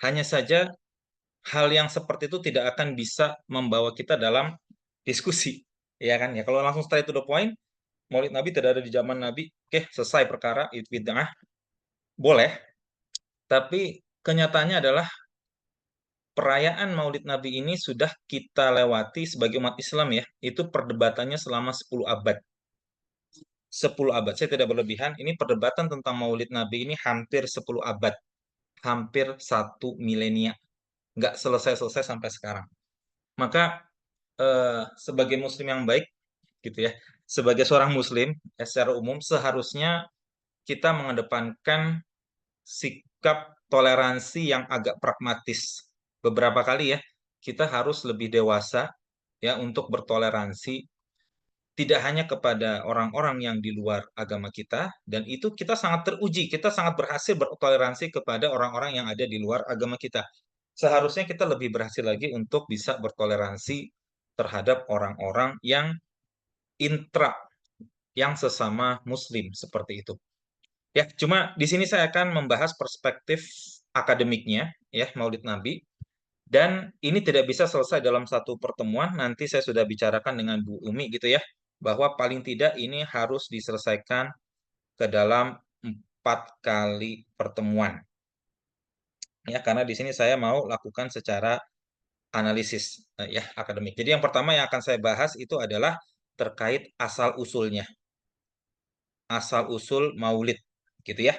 Hanya saja hal yang seperti itu tidak akan bisa membawa kita dalam diskusi, ya kan? Ya kalau langsung straight to the point, Maulid Nabi tidak ada di zaman Nabi, oke selesai perkara itu bid'ah, boleh. Tapi kenyataannya adalah perayaan Maulid Nabi ini sudah kita lewati sebagai umat Islam ya. Itu perdebatannya selama 10 abad. 10 abad, saya tidak berlebihan. Ini perdebatan tentang Maulid Nabi ini hampir 10 abad. Hampir 1 milenia. Nggak selesai-selesai sampai sekarang. Maka sebagai muslim yang baik gitu ya, sebagai seorang muslim secara umum seharusnya kita mengedepankan sikap toleransi yang agak pragmatis. Beberapa kali ya, kita harus lebih dewasa ya untuk bertoleransi tidak hanya kepada orang-orang yang di luar agama kita, dan itu kita sangat teruji, kita sangat berhasil bertoleransi kepada orang-orang yang ada di luar agama kita. Seharusnya kita lebih berhasil lagi untuk bisa bertoleransi terhadap orang-orang yang intra, yang sesama muslim seperti itu. Ya, cuma di sini saya akan membahas perspektif akademiknya ya Maulid Nabi, dan ini tidak bisa selesai dalam satu pertemuan. Nanti saya sudah bicarakan dengan Bu Umi gitu ya, bahwa paling tidak ini harus diselesaikan ke dalam 4 kali pertemuan. Ya, karena di sini saya mau lakukan secara analisis ya akademik. Jadi yang pertama yang akan saya bahas itu adalah terkait asal usulnya, asal usul Maulid gitu ya.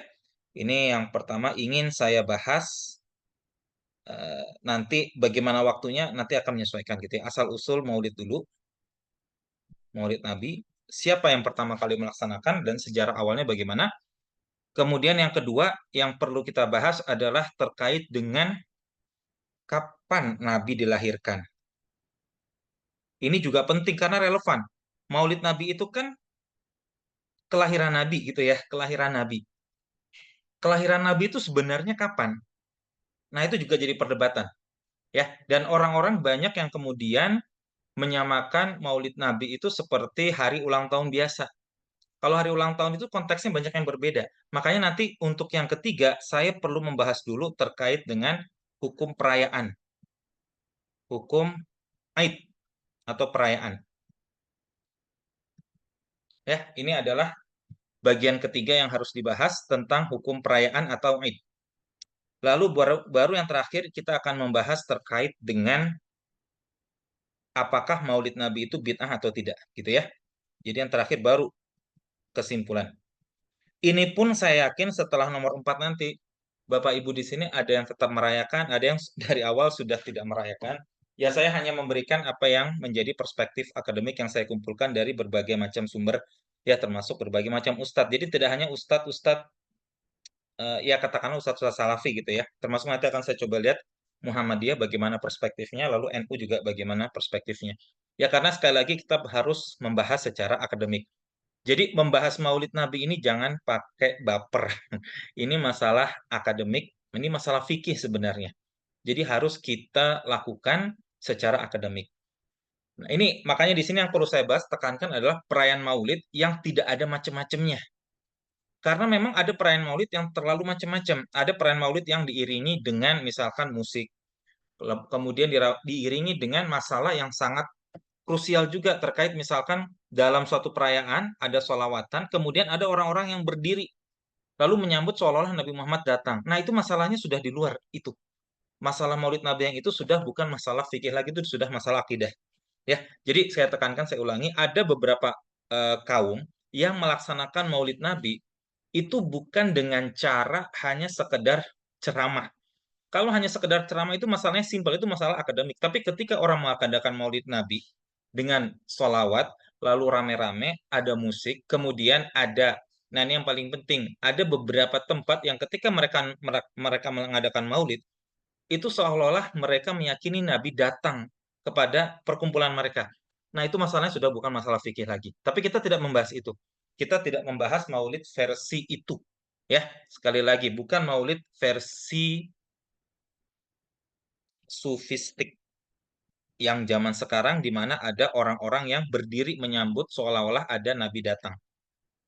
Ini yang pertama ingin saya bahas. Nanti bagaimana waktunya nanti akan menyesuaikan gitu ya. Asal usul Maulid dulu, Maulid Nabi, siapa yang pertama kali melaksanakan dan sejarah awalnya bagaimana. Kemudian yang kedua yang perlu kita bahas adalah terkait dengan kapan Nabi dilahirkan. Ini juga penting karena relevan. Maulid Nabi itu kan kelahiran Nabi gitu ya, kelahiran Nabi. Kelahiran Nabi itu sebenarnya kapan? Nah, itu juga jadi perdebatan ya. Dan orang-orang banyak yang kemudian menyamakan Maulid Nabi itu seperti hari ulang tahun biasa. Kalau hari ulang tahun itu konteksnya banyak yang berbeda. Makanya nanti untuk yang ketiga, saya perlu membahas dulu terkait dengan hukum perayaan. Hukum Aid atau perayaan. Ya, ini adalah bagian ketiga yang harus dibahas tentang hukum perayaan atau Aid. Lalu baru yang terakhir kita akan membahas terkait dengan apakah Maulid Nabi itu bid'ah atau tidak, gitu ya. Jadi yang terakhir baru kesimpulan. Ini pun saya yakin setelah nomor 4 nanti, Bapak Ibu di sini ada yang tetap merayakan, ada yang dari awal sudah tidak merayakan. Ya saya hanya memberikan apa yang menjadi perspektif akademik yang saya kumpulkan dari berbagai macam sumber, ya termasuk berbagai macam ustadz. Jadi tidak hanya ustadz-ustadz, ya katakanlah ustadz-ustadz salafi gitu ya. Termasuk nanti akan saya coba lihat Muhammadiyah bagaimana perspektifnya, lalu NU juga bagaimana perspektifnya. Ya karena sekali lagi kita harus membahas secara akademik. Jadi membahas Maulid Nabi ini jangan pakai baper. Ini masalah akademik, ini masalah fikih sebenarnya. Jadi harus kita lakukan secara akademik. Nah, ini makanya di sini yang perlu saya bahas, tekankan adalah perayaan Maulid yang tidak ada macam-macamnya. Karena memang ada perayaan Maulid yang terlalu macam-macam. Ada perayaan Maulid yang diiringi dengan misalkan musik, kemudian diiringi dengan masalah yang sangat krusial juga terkait misalkan dalam suatu perayaan ada sholawatan, kemudian ada orang-orang yang berdiri lalu menyambut seolah-olah Nabi Muhammad datang. Nah itu masalahnya sudah di luar itu. Masalah Maulid Nabi yang itu sudah bukan masalah fikih lagi, itu sudah masalah akidah. Ya, jadi saya tekankan, saya ulangi, ada beberapa kaum yang melaksanakan Maulid Nabi itu bukan dengan cara hanya sekedar ceramah. Kalau hanya sekedar ceramah itu masalahnya simpel, itu masalah akademik. Tapi ketika orang mengadakan Maulid Nabi dengan sholawat, lalu rame-rame, ada musik, kemudian ada, nah ini yang paling penting, ada beberapa tempat yang ketika mereka mereka mengadakan Maulid, itu seolah-olah mereka meyakini Nabi datang kepada perkumpulan mereka. Nah, itu masalahnya sudah bukan masalah fikih lagi. Tapi kita tidak membahas itu. Kita tidak membahas Maulid versi itu. Ya, sekali lagi bukan Maulid versi sufistik yang zaman sekarang di mana ada orang-orang yang berdiri menyambut seolah-olah ada Nabi datang.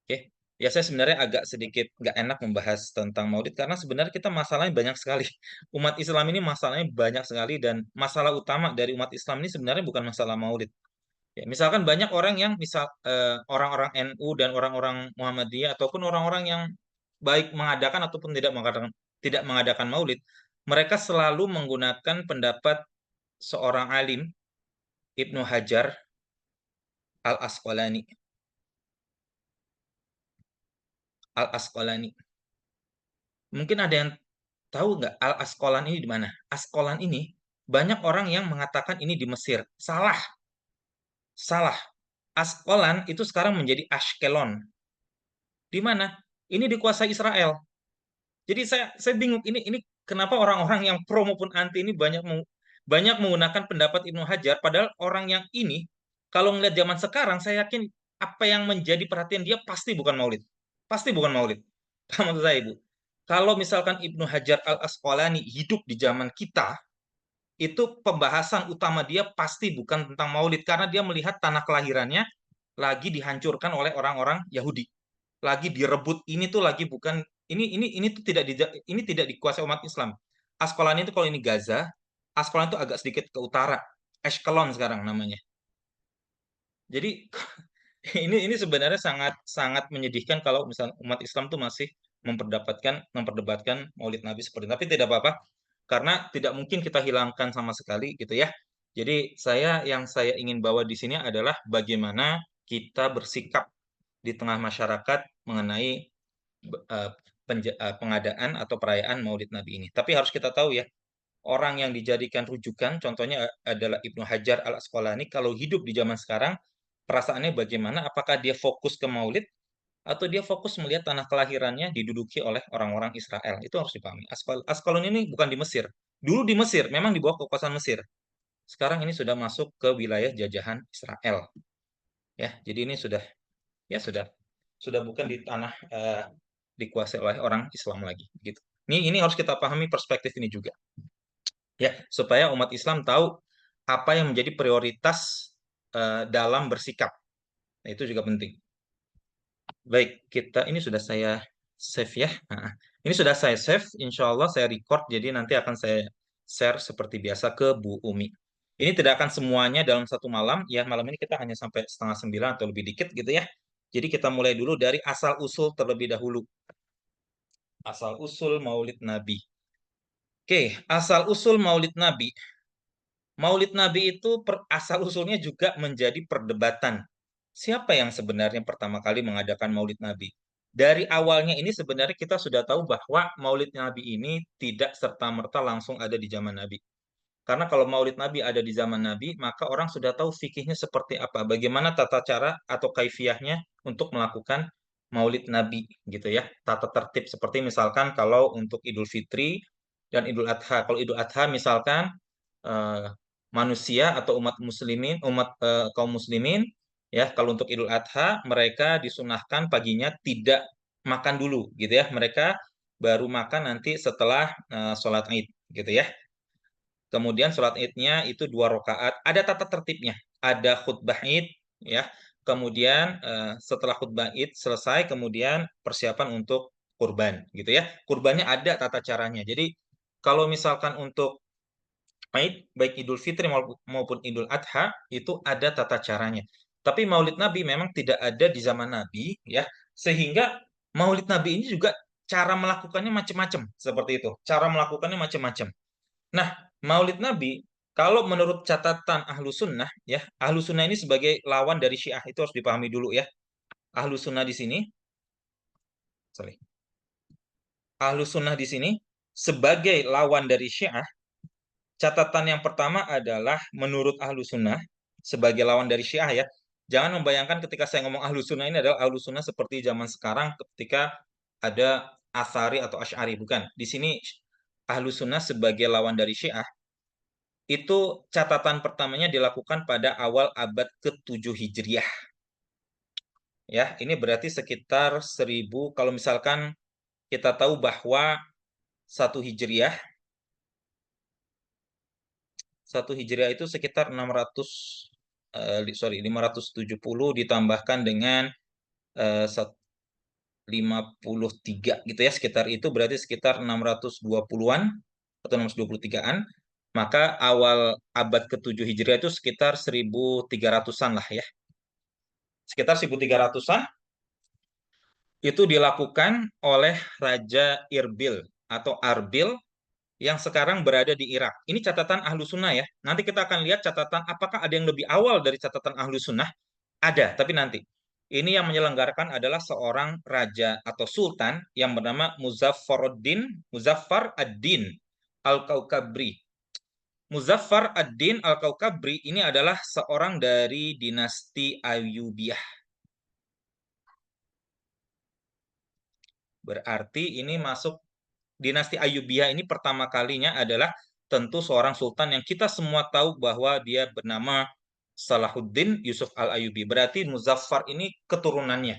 Oke. Ya, saya sebenarnya agak sedikit nggak enak membahas tentang Maulid karena sebenarnya kita masalahnya banyak sekali. Umat Islam ini masalahnya banyak sekali dan masalah utama dari umat Islam ini sebenarnya bukan masalah Maulid. Ya, misalkan banyak orang yang orang-orang NU dan orang-orang Muhammadiyah ataupun orang-orang yang baik mengadakan ataupun tidak mengadakan Maulid, mereka selalu menggunakan pendapat seorang alim Ibnu Hajar Al-Asqalani. Al-Asqalani. Mungkin ada yang tahu nggak Al-Asqalan ini di mana? Asqalan ini banyak orang yang mengatakan ini di Mesir. Salah, salah. Asqalan itu sekarang menjadi Ashkelon. Di mana? Ini dikuasai Israel. Jadi saya bingung ini kenapa orang-orang yang pro maupun anti ini banyak menggunakan pendapat Ibnu Hajar padahal orang yang ini kalau ngelihat zaman sekarang saya yakin apa yang menjadi perhatian dia pasti bukan Maulid. Pasti bukan Maulid. Paham maksud saya, Ibu? Kalau misalkan Ibnu Hajar Al-Asqalani hidup di zaman kita, itu pembahasan utama dia pasti bukan tentang Maulid karena dia melihat tanah kelahirannya lagi dihancurkan oleh orang-orang Yahudi, lagi direbut. Ini tuh lagi bukan ini tuh ini tidak dikuasai umat Islam. Asqalani itu kalau ini Gaza, Asqalani itu agak sedikit ke utara, Ashkelon sekarang namanya. Jadi ini sebenarnya sangat sangat menyedihkan kalau misalnya umat Islam tuh masih memperdebatkan Maulid Nabi seperti itu. Tapi tidak apa-apa karena tidak mungkin kita hilangkan sama sekali gitu ya. Jadi yang saya ingin bawa di sini adalah bagaimana kita bersikap di tengah masyarakat mengenai eh, pengadaan atau perayaan Maulid Nabi ini. Tapi harus kita tahu ya, orang yang dijadikan rujukan contohnya adalah Ibnu Hajar Al-Asqalani kalau hidup di zaman sekarang perasaannya bagaimana? Apakah dia fokus ke Maulid atau dia fokus melihat tanah kelahirannya diduduki oleh orang-orang Israel? Itu harus dipahami. Asqalon ini bukan di Mesir. Dulu di Mesir, memang di bawah kekuasaan Mesir. Sekarang ini sudah masuk ke wilayah jajahan Israel. Ya, jadi ini sudah bukan di tanah dikuasai oleh orang Islam lagi. Gitu. Ini harus kita pahami perspektif ini juga. Ya, supaya umat Islam tahu apa yang menjadi prioritas dalam bersikap. Nah, itu juga penting. Baik, ini sudah saya save ya. Nah, ini sudah saya save, insya Allah saya record, jadi nanti akan saya share seperti biasa ke Bu Umi. Ini tidak akan semuanya dalam satu malam, ya malam ini kita hanya sampai setengah 9 atau lebih dikit gitu ya. Jadi kita mulai dulu dari asal-usul terlebih dahulu. Asal-usul Maulid Nabi. Oke, asal-usul Maulid Nabi. Maulid Nabi itu asal-usulnya juga menjadi perdebatan. Siapa yang sebenarnya pertama kali mengadakan Maulid Nabi? Dari awalnya ini sebenarnya kita sudah tahu bahwa Maulid Nabi ini tidak serta-merta langsung ada di zaman Nabi. Karena kalau Maulid Nabi ada di zaman Nabi, maka orang sudah tahu fikihnya seperti apa, bagaimana tata cara atau kaifiahnya untuk melakukan Maulid Nabi gitu ya. Tata tertib seperti misalkan kalau untuk Idul Fitri dan Idul Adha. Kalau Idul Adha misalkan eh, manusia atau umat kaum muslimin ya, kalau untuk Idul Adha mereka disunahkan paginya tidak makan dulu gitu ya. Mereka baru makan nanti setelah sholat Id gitu ya. Kemudian sholat idnya itu 2 rakaat. Ada tata tertibnya. Ada khutbah id, ya. Kemudian setelah khutbah id selesai, kemudian persiapan untuk kurban, gitu ya. Kurbannya ada tata caranya. Jadi kalau misalkan untuk Id, baik Idul Fitri maupun Idul Adha, itu ada tata caranya. Tapi Maulid Nabi memang tidak ada di zaman Nabi, ya. Sehingga Maulid Nabi ini juga cara melakukannya macam-macam, seperti itu. Cara melakukannya macam-macam. Nah, Maulid Nabi, kalau menurut catatan Ahlu Sunnah, ya, Ahlu Sunnah ini sebagai lawan dari Syiah, itu harus dipahami dulu ya. Ahlu Sunnah di sini, sorry, Ahlu Sunnah di sini sebagai lawan dari Syiah, catatan yang pertama adalah menurut Ahlu Sunnah sebagai lawan dari Syiah ya. Jangan membayangkan ketika saya ngomong Ahlu Sunnah ini adalah Ahlu Sunnah seperti zaman sekarang ketika ada Asari atau Asy'ari, bukan. Di sini Ahlu Sunnah sebagai lawan dari Syiah itu catatan pertamanya dilakukan pada awal abad ke-7 Hijriah. Ya, ini berarti sekitar 1000 kalau misalkan kita tahu bahwa satu Hijriah, satu Hijriah itu sekitar 600 sorry 570 ditambahkan dengan 653 gitu ya, sekitar itu berarti sekitar 620-an atau 623-an. Maka awal abad ke-7 Hijriah itu sekitar 1300-an lah ya. Sekitar 1300-an itu dilakukan oleh Raja Irbil atau Arbil yang sekarang berada di Irak. Ini catatan Ahlu Sunnah ya. Nanti kita akan lihat catatan apakah ada yang lebih awal dari catatan Ahlu Sunnah. Ada, tapi nanti. Ini yang menyelenggarakan adalah seorang raja atau sultan yang bernama Muzaffar ad-Din Al-Kaukabri. Muzaffar ad-Din Al-Kaukabri ini adalah seorang dari dinasti Ayyubiyah. Berarti ini masuk dinasti Ayyubiyah ini pertama kalinya adalah tentu seorang sultan yang kita semua tahu bahwa dia bernama Salahuddin Yusuf Al-Ayyubi. Berarti Muzaffar ini keturunannya.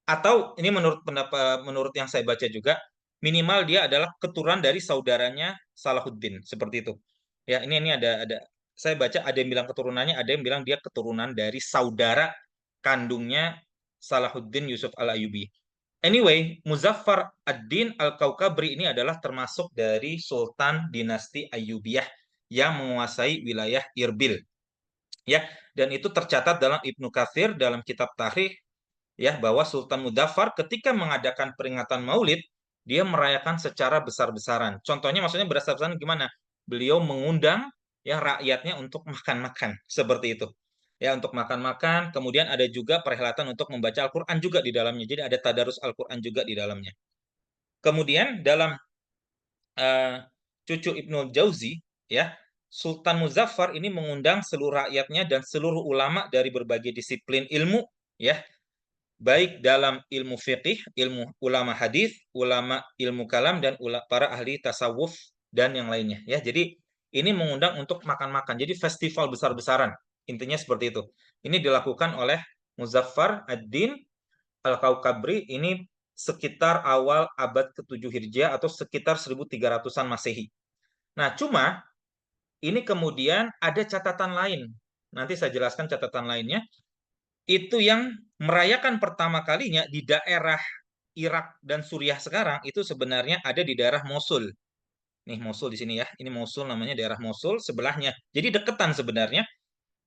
Atau ini menurut pendapat menurut yang saya baca juga minimal dia adalah keturunan dari saudaranya Salahuddin seperti itu. Ya, ini ada saya baca ada yang bilang keturunannya, ada yang bilang dia keturunan dari saudara kandungnya Salahuddin Yusuf Al-Ayyubi. Anyway, Muzaffar ad-Din Al-Kaukabri ini adalah termasuk dari Sultan dinasti Ayyubiyah yang menguasai wilayah Irbil. Ya, dan itu tercatat dalam Ibnu Katsir dalam kitab Tarikh ya bahwa Sultan Muzaffar ketika mengadakan peringatan Maulid dia merayakan secara besar-besaran. Contohnya maksudnya besar-besaran gimana? Beliau mengundang ya rakyatnya untuk makan-makan seperti itu. Ya untuk makan-makan, kemudian ada juga perhelatan untuk membaca Al-Qur'an juga di dalamnya. Jadi ada tadarus Al-Qur'an juga di dalamnya. Kemudian dalam cucu Ibnu Jauzi ya, Sultan Muzaffar ini mengundang seluruh rakyatnya dan seluruh ulama dari berbagai disiplin ilmu ya, baik dalam ilmu fiqih, ilmu ulama hadis, ulama ilmu kalam dan para ahli tasawuf dan yang lainnya ya. Jadi ini mengundang untuk makan-makan. Jadi festival besar-besaran. Intinya seperti itu. Ini dilakukan oleh Muzaffar ad-Din Al-Kaukabri ini sekitar awal abad ke-7 Hijriah atau sekitar 1300-an Masehi. Nah, cuma ini kemudian ada catatan lain. Nanti saya jelaskan catatan lainnya. Itu yang merayakan pertama kalinya di daerah Irak dan Suriah sekarang itu sebenarnya ada di daerah Mosul. Nih Mosul di sini ya. Ini Mosul namanya daerah Mosul sebelahnya. Jadi deketan sebenarnya.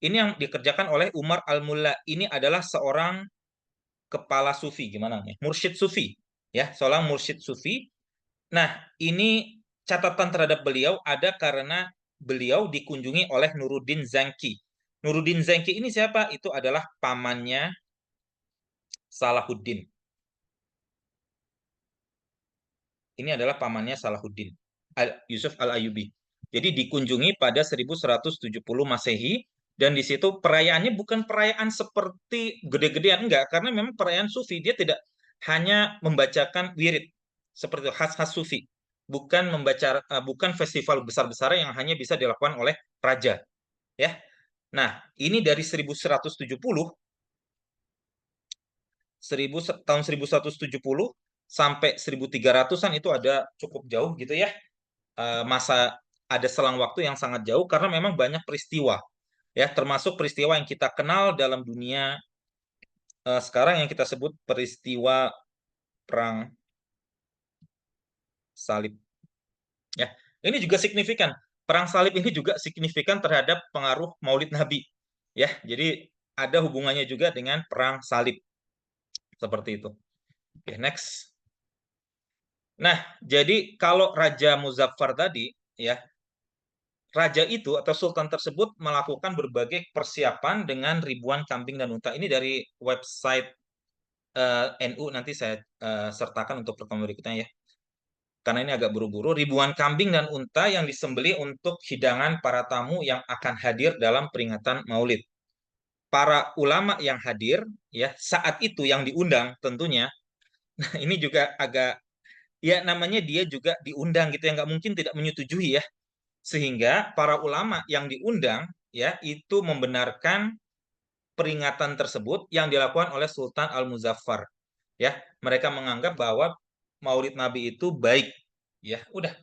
Ini yang dikerjakan oleh Umar Al-Mulla. Ini adalah seorang kepala sufi gimana nih? Mursyid sufi ya, seorang mursyid sufi. Nah, ini catatan terhadap beliau ada karena beliau dikunjungi oleh Nuruddin Zanki. Nuruddin Zanki ini siapa? Itu adalah pamannya Salahuddin. Ini adalah pamannya Salahuddin, Yusuf Al-Ayyubi. Jadi dikunjungi pada 1170 Masehi dan di situ perayaannya bukan perayaan seperti gede-gedean enggak, karena memang perayaan sufi dia tidak hanya membacakan wirid seperti khas-khas sufi, bukan bukan festival besar-besaran yang hanya bisa dilakukan oleh raja, ya. Nah, ini dari 1170 tahun 1170 sampai 1300-an itu ada cukup jauh gitu ya. Masa ada selang waktu yang sangat jauh karena memang banyak peristiwa ya, termasuk peristiwa yang kita kenal dalam dunia sekarang yang kita sebut peristiwa perang salib ya. Ini juga signifikan. Perang salib ini juga signifikan terhadap pengaruh Maulid Nabi ya. Jadi ada hubungannya juga dengan perang salib seperti itu. Oke, next. Nah, jadi kalau Raja Muzaffar tadi ya, raja itu atau sultan tersebut melakukan berbagai persiapan dengan ribuan kambing dan unta. Ini dari website NU, nanti saya sertakan untuk pertemuan berikutnya ya. Karena ini agak buru-buru, ribuan kambing dan unta yang disembelih untuk hidangan para tamu yang akan hadir dalam peringatan Maulid. Para ulama yang hadir ya saat itu yang diundang tentunya. Nah, ini juga agak ya namanya dia juga diundang gitu ya, nggak mungkin tidak menyetujui ya. Sehingga para ulama yang diundang ya itu membenarkan peringatan tersebut yang dilakukan oleh Sultan Al-Muzaffar. Ya, mereka menganggap bahwa Maulid Nabi itu baik. Ya, udah.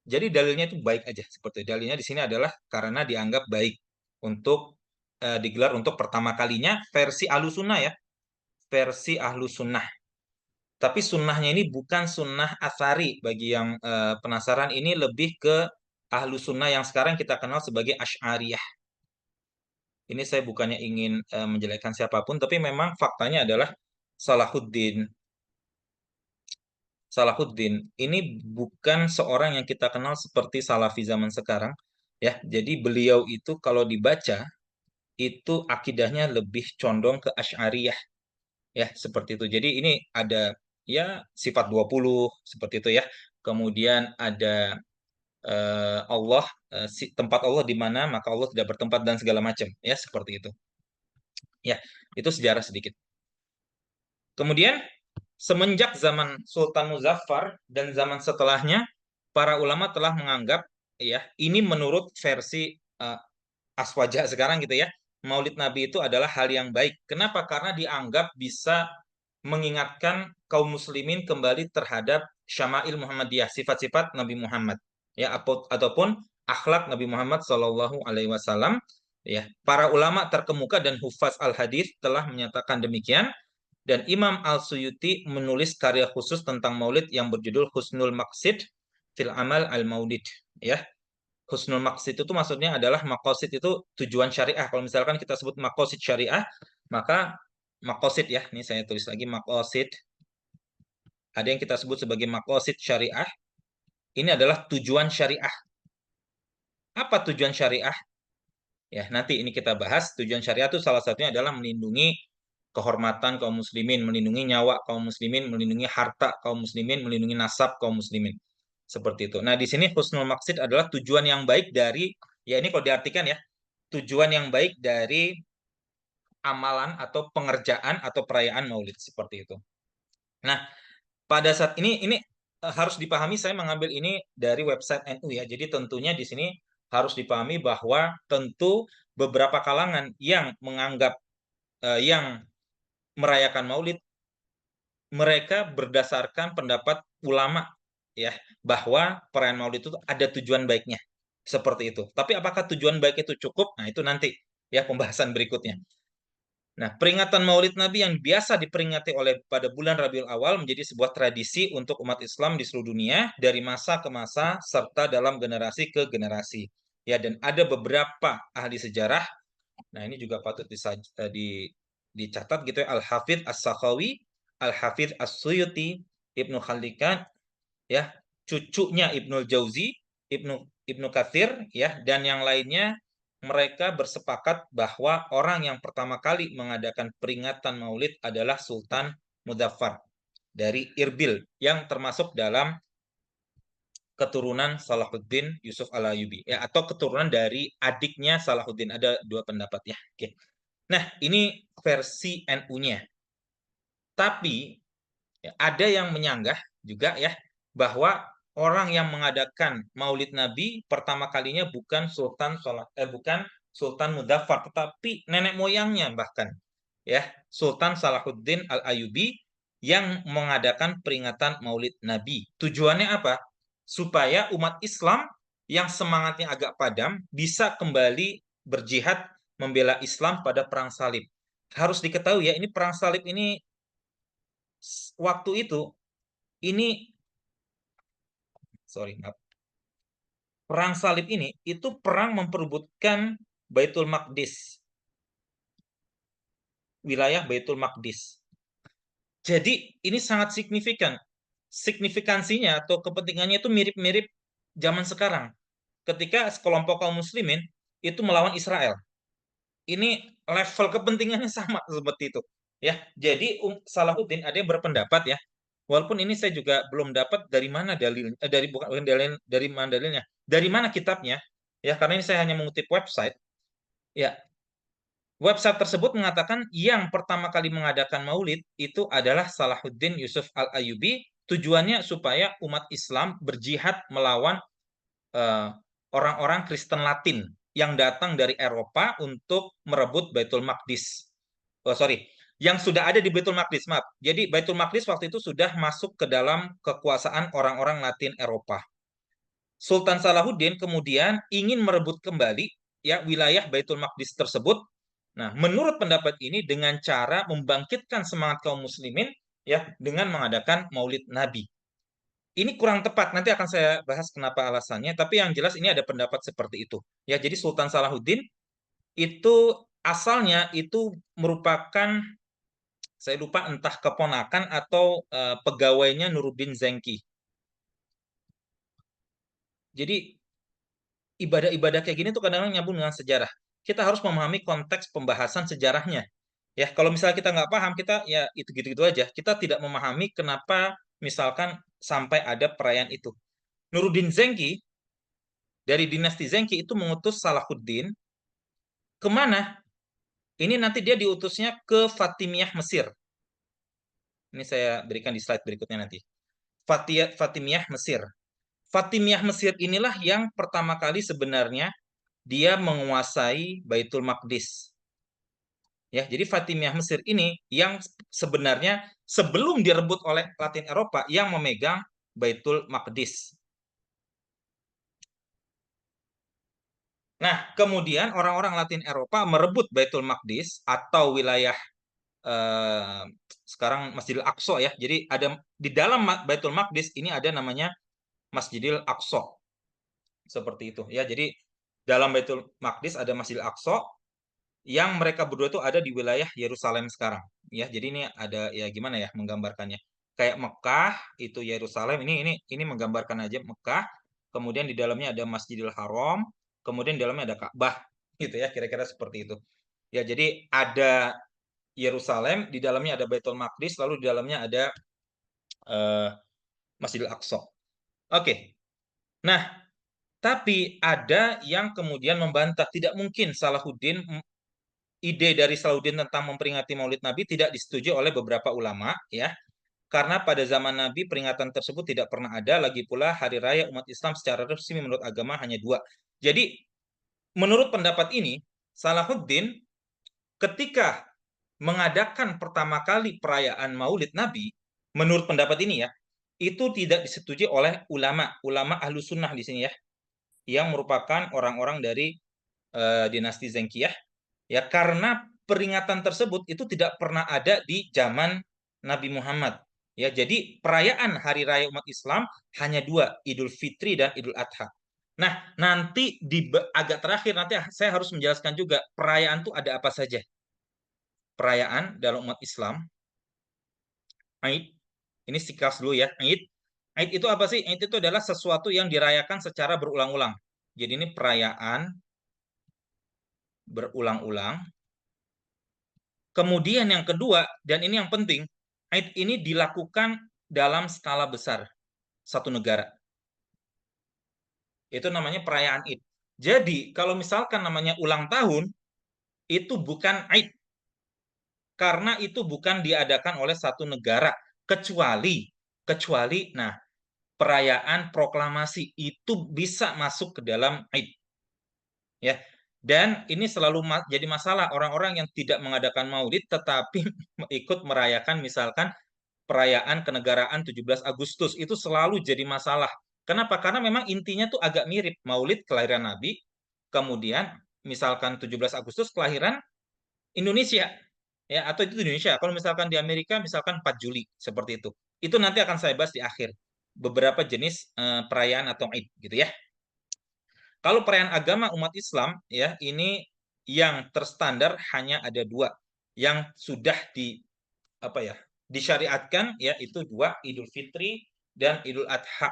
Jadi dalilnya itu baik aja seperti dalilnya di sini adalah karena dianggap baik untuk digelar untuk pertama kalinya versi Ahlu Sunnah ya, versi Ahlu Sunnah. Tapi sunnahnya ini bukan sunnah asari. Bagi yang penasaran, ini lebih ke ahlu sunnah yang sekarang kita kenal sebagai Asy'ariyah. Ini saya bukannya ingin menjelekkan siapapun, tapi memang faktanya adalah Salahuddin. Salahuddin ini bukan seorang yang kita kenal seperti Salafi zaman sekarang, ya. Jadi beliau itu kalau dibaca itu akidahnya lebih condong ke Asy'ariyah, ya, seperti itu. Jadi ini ada ya sifat 20 seperti itu ya. Kemudian ada Allah, tempat Allah di mana maka Allah tidak bertempat dan segala macam, ya, seperti itu. Ya, itu sejarah sedikit. Kemudian semenjak zaman Sultan Muzaffar dan zaman setelahnya, para ulama telah menganggap, ya, ini menurut versi Aswaja sekarang gitu ya, Maulid Nabi itu adalah hal yang baik. Kenapa? Karena dianggap bisa mengingatkan kaum muslimin kembali terhadap syama'il Muhammadiyah, sifat-sifat Nabi Muhammad, ya, ataupun akhlak Nabi Muhammad Shallallahu Alaihi Wasallam. Ya, para ulama terkemuka dan hufaz al hadis telah menyatakan demikian, dan Imam Al-Suyuti menulis karya khusus tentang Maulid yang berjudul Husnul Maqsid fil Amal al-Maulid, ya. Husnul Maqsid itu maksudnya adalah maqasid itu tujuan syariah. Kalau misalkan kita sebut maqasid syariah, maka maqasid, ya, ini saya tulis lagi maqasid. Ada yang kita sebut sebagai maqasid syariah. Ini adalah tujuan syariah. Apa tujuan syariah? Ya, nanti ini kita bahas. Tujuan syariah itu salah satunya adalah melindungi kehormatan kaum muslimin, melindungi nyawa kaum muslimin, melindungi harta kaum muslimin, melindungi nasab kaum muslimin. Seperti itu. Nah, di sini husnul maqsid adalah tujuan yang baik dari, ya, ini kalau diartikan ya, tujuan yang baik dari amalan atau pengerjaan atau perayaan Maulid, seperti itu. Nah, pada saat ini harus dipahami, saya mengambil ini dari website NU, ya. Jadi tentunya di sini harus dipahami bahwa tentu beberapa kalangan yang menganggap yang merayakan Maulid, mereka berdasarkan pendapat ulama, ya, bahwa perayaan Maulid itu ada tujuan baiknya. Seperti itu. Tapi apakah tujuan baik itu cukup? Nah, itu nanti, ya, pembahasan berikutnya. Nah, peringatan Maulid Nabi yang biasa diperingati oleh pada bulan Rabiul Awal menjadi sebuah tradisi untuk umat Islam di seluruh dunia dari masa ke masa serta dalam generasi ke generasi. Ya, dan ada beberapa ahli sejarah. Nah, ini juga patut dicatat gitu ya. Al-Hafidz As-Sakhawi, Al-Hafidz As-Suyuti, Ibnu Khallikan, ya, cucunya Ibnul Jauzi, Ibnu Ibnu Katsir, ya, dan yang lainnya, mereka bersepakat bahwa orang yang pertama kali mengadakan peringatan Maulid adalah Sultan Muzaffar dari Irbil yang termasuk dalam keturunan Salahuddin Yusuf Al-Ayyubi, ya, atau keturunan dari adiknya Salahuddin. Ada dua pendapat, ya. Oke. Nah, ini versi NU-nya. Tapi ya, ada yang menyanggah juga, ya, bahwa orang yang mengadakan Maulid Nabi pertama kalinya bukan Sultan Muzaffar, tetapi nenek moyangnya bahkan, ya, Sultan Salahuddin Al-Ayyubi yang mengadakan peringatan Maulid Nabi. Tujuannya apa? Supaya umat Islam yang semangatnya agak padam bisa kembali berjihad membela Islam pada perang salib. Harus diketahui, ya, ini perang salib ini waktu itu ini sorry, maaf. Perang salib ini itu perang memperebutkan Baitul Maqdis, wilayah Baitul Maqdis. Jadi ini sangat signifikan. Signifikansinya atau kepentingannya itu mirip-mirip zaman sekarang. Ketika sekelompok kaum muslimin itu melawan Israel. Ini level kepentingannya sama seperti itu. Ya, jadi Salahuddin ada yang berpendapat, ya. Walaupun ini saya juga belum dapat dari mana dalil, bukan dalil, dari mana dalilnya, dari mana kitabnya, ya, karena ini saya hanya mengutip website. Ya, website tersebut mengatakan yang pertama kali mengadakan Maulid itu adalah Salahuddin Yusuf Al-Ayyubi. Tujuannya supaya umat Islam berjihad melawan eh, orang-orang Kristen Latin yang datang dari Eropa untuk merebut Baitul Maqdis. Oh, sorry, yang sudah ada di Baitul Maqdis, maaf. Jadi Baitul Maqdis waktu itu sudah masuk ke dalam kekuasaan orang-orang Latin Eropa. Sultan Salahuddin kemudian ingin merebut kembali, ya, wilayah Baitul Maqdis tersebut. Nah, menurut pendapat ini dengan cara membangkitkan semangat kaum muslimin ya dengan mengadakan Maulid Nabi. Ini kurang tepat, nanti akan saya bahas kenapa alasannya, tapi yang jelas ini ada pendapat seperti itu. Ya, jadi Sultan Salahuddin itu asalnya itu merupakan, saya lupa entah keponakan atau pegawainya Nuruddin Zengki. Jadi ibadah-ibadah kayak gini tuh kadang-kadang nyambung dengan sejarah. Kita harus memahami konteks pembahasan sejarahnya. Ya, kalau misalnya kita nggak paham, kita ya itu gitu-gitu aja. Kita tidak memahami kenapa misalkan sampai ada perayaan itu. Nuruddin Zengki dari dinasti Zengki itu mengutus Salahuddin kemana? Ini nanti dia diutusnya ke Fatimiyah Mesir. Ini saya berikan di slide berikutnya nanti. Fatimiyah Mesir. Fatimiyah Mesir inilah yang pertama kali sebenarnya dia menguasai Baitul Maqdis. Ya, jadi Fatimiyah Mesir ini yang sebenarnya sebelum direbut oleh Latin Eropa yang memegang Baitul Maqdis. Nah, kemudian orang-orang Latin Eropa merebut Baitul Maqdis atau wilayah eh, sekarang Masjidil Aqsa ya. Jadi ada di dalam Baitul Maqdis ini ada namanya Masjidil Aqsa. Seperti itu ya. Jadi dalam Baitul Maqdis ada Masjidil Aqsa yang mereka berdua itu ada di wilayah Yerusalem sekarang. Ya, jadi ini ada ya gimana ya menggambarkannya. Kayak Mekah itu Yerusalem ini menggambarkan aja Mekah. Kemudian di dalamnya ada Masjidil Haram, kemudian di dalamnya ada Ka'bah gitu ya, kira-kira seperti itu. Ya, jadi ada Yerusalem, di dalamnya ada Baitul Maqdis, lalu di dalamnya ada eh, Masjidil Aqsa. Oke. Nah, tapi ada yang kemudian membantah tidak mungkin Salahuddin ide dari Salahuddin tentang memperingati Maulid Nabi tidak disetujui oleh beberapa ulama ya. Karena pada zaman Nabi peringatan tersebut tidak pernah ada, lagi pula hari raya umat Islam secara resmi menurut agama hanya dua. Jadi menurut pendapat ini, Salahuddin ketika mengadakan pertama kali perayaan Maulid Nabi, menurut pendapat ini ya, itu tidak disetujui oleh ulama ahlu sunnah di sini ya, yang merupakan orang-orang dari dinasti Zengkiyah, ya karena peringatan tersebut itu tidak pernah ada di zaman Nabi Muhammad. Ya, jadi perayaan hari raya umat Islam hanya dua, Idul Fitri dan Idul Adha. Nah, nanti di agak terakhir nanti saya harus menjelaskan juga perayaan itu ada apa saja. Perayaan dalam umat Islam, Aid, ini sikas dulu ya, Aid. Aid itu apa sih? Aid itu adalah sesuatu yang dirayakan secara berulang-ulang. Jadi ini perayaan berulang-ulang. Kemudian yang kedua, dan ini yang penting, Aid ini dilakukan dalam skala besar satu negara. Itu namanya perayaan Aid. Jadi kalau misalkan namanya ulang tahun, itu bukan Aid. Karena itu bukan diadakan oleh satu negara. Kecuali, nah, perayaan proklamasi itu bisa masuk ke dalam Aid. Ya, dan ini selalu jadi masalah orang-orang yang tidak mengadakan Maulid tetapi ikut merayakan misalkan perayaan kenegaraan 17 Agustus itu selalu jadi masalah. Kenapa? Karena memang intinya tuh agak mirip. Maulid kelahiran Nabi, kemudian misalkan 17 Agustus kelahiran Indonesia. Ya, atau itu Indonesia. Kalau misalkan di Amerika misalkan 4 Juli seperti itu. Itu nanti akan saya bahas di akhir. Beberapa jenis perayaan atau Id gitu ya. Kalau perayaan agama umat Islam ya ini yang terstandar hanya ada dua yang sudah di apa ya disyariatkan yaitu dua, Idul Fitri dan Idul Adha.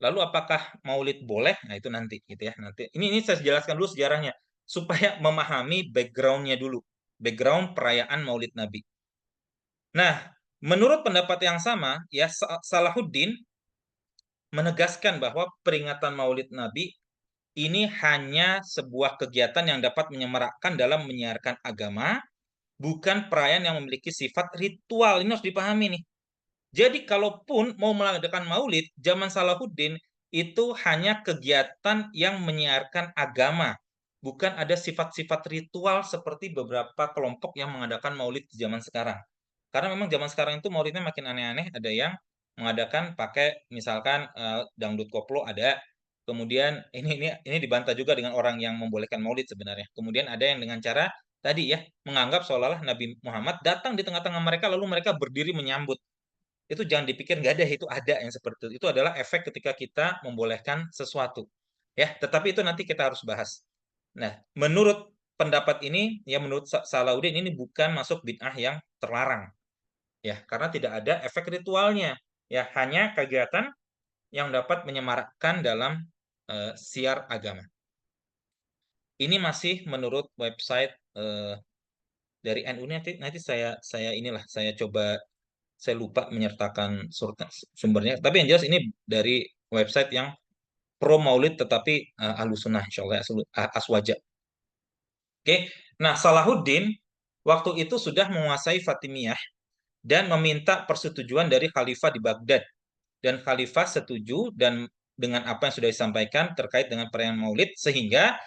Lalu apakah Maulid boleh? Nah itu nanti gitu ya nanti. Ini saya jelaskan dulu sejarahnya supaya memahami backgroundnya dulu, background perayaan Maulid Nabi. Nah menurut pendapat yang sama ya Salahuddin menegaskan bahwa peringatan Maulid Nabi ini hanya sebuah kegiatan yang dapat menyemarakkan dalam menyiarkan agama, bukan perayaan yang memiliki sifat ritual. Ini harus dipahami nih. Jadi kalaupun mau mengadakan maulid, zaman Salahuddin itu hanya kegiatan yang menyiarkan agama. Bukan ada sifat-sifat ritual seperti beberapa kelompok yang mengadakan maulid di zaman sekarang. Karena memang zaman sekarang itu maulidnya makin aneh-aneh. Ada yang mengadakan pakai misalkan dangdut koplo ada. Kemudian ini dibantah juga dengan orang yang membolehkan maulid sebenarnya. Kemudian ada yang dengan cara tadi ya, menganggap seolah-olah Nabi Muhammad datang di tengah-tengah mereka lalu mereka berdiri menyambut. Itu jangan dipikir nggak ada, itu ada yang seperti itu. Itu adalah efek ketika kita membolehkan sesuatu. Ya, tetapi itu nanti kita harus bahas. Nah, menurut pendapat ini, ya menurut Salahuddin ini bukan masuk bid'ah yang terlarang. Ya, karena tidak ada efek ritualnya. Ya, hanya kegiatan yang dapat menyemarakkan dalam siar agama. Ini masih menurut website dari NU. Nanti saya inilah saya coba, saya lupa menyertakan sumbernya. Tapi yang jelas ini dari website yang pro Maulid tetapi Ahlus Sunnah insyaallah Aswaja. Oke. Nah, Salahuddin waktu itu sudah menguasai Fatimiyah dan meminta persetujuan dari khalifah di Baghdad. Dan khalifah setuju dan dengan apa yang sudah disampaikan terkait dengan perayaan Maulid, sehingga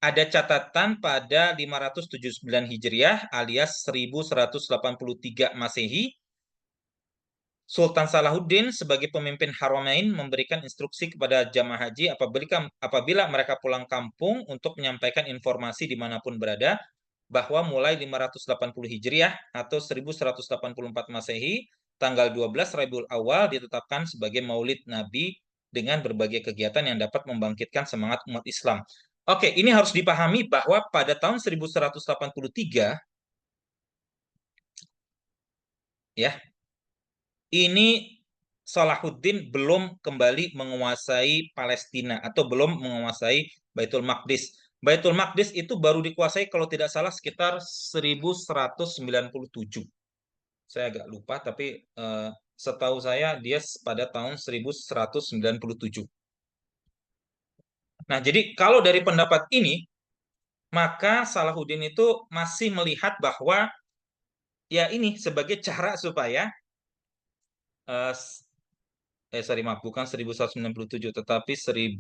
ada catatan pada 579 Hijriah alias 1183 Masehi, Sultan Salahuddin sebagai pemimpin Haramain memberikan instruksi kepada jamaah haji apabila mereka pulang kampung untuk menyampaikan informasi dimanapun berada, bahwa mulai 580 Hijriah atau 1184 Masehi, tanggal 12 Rabiul Awal ditetapkan sebagai Maulid Nabi dengan berbagai kegiatan yang dapat membangkitkan semangat umat Islam. Oke, ini harus dipahami bahwa pada tahun 1183 ya, ini Salahuddin belum kembali menguasai Palestina atau belum menguasai Baitul Maqdis. Baitul Maqdis itu baru dikuasai kalau tidak salah sekitar 1197. Saya agak lupa, tapi setahu saya dia pada tahun 1197. Nah, jadi kalau dari pendapat ini, maka Salahuddin itu masih melihat bahwa ya ini sebagai cara supaya eh, sorry maaf, bukan 1197 tetapi 1000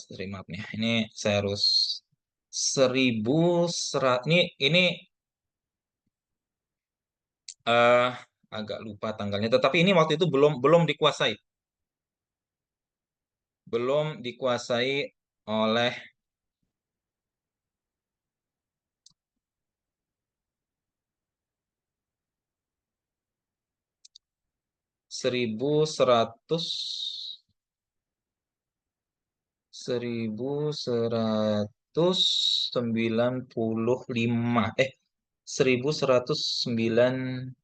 sorry maaf nih. Ini saya harus 1100 ini eh agak lupa tanggalnya, tetapi ini waktu itu belum belum dikuasai. Belum dikuasai oleh 1100 1195 1109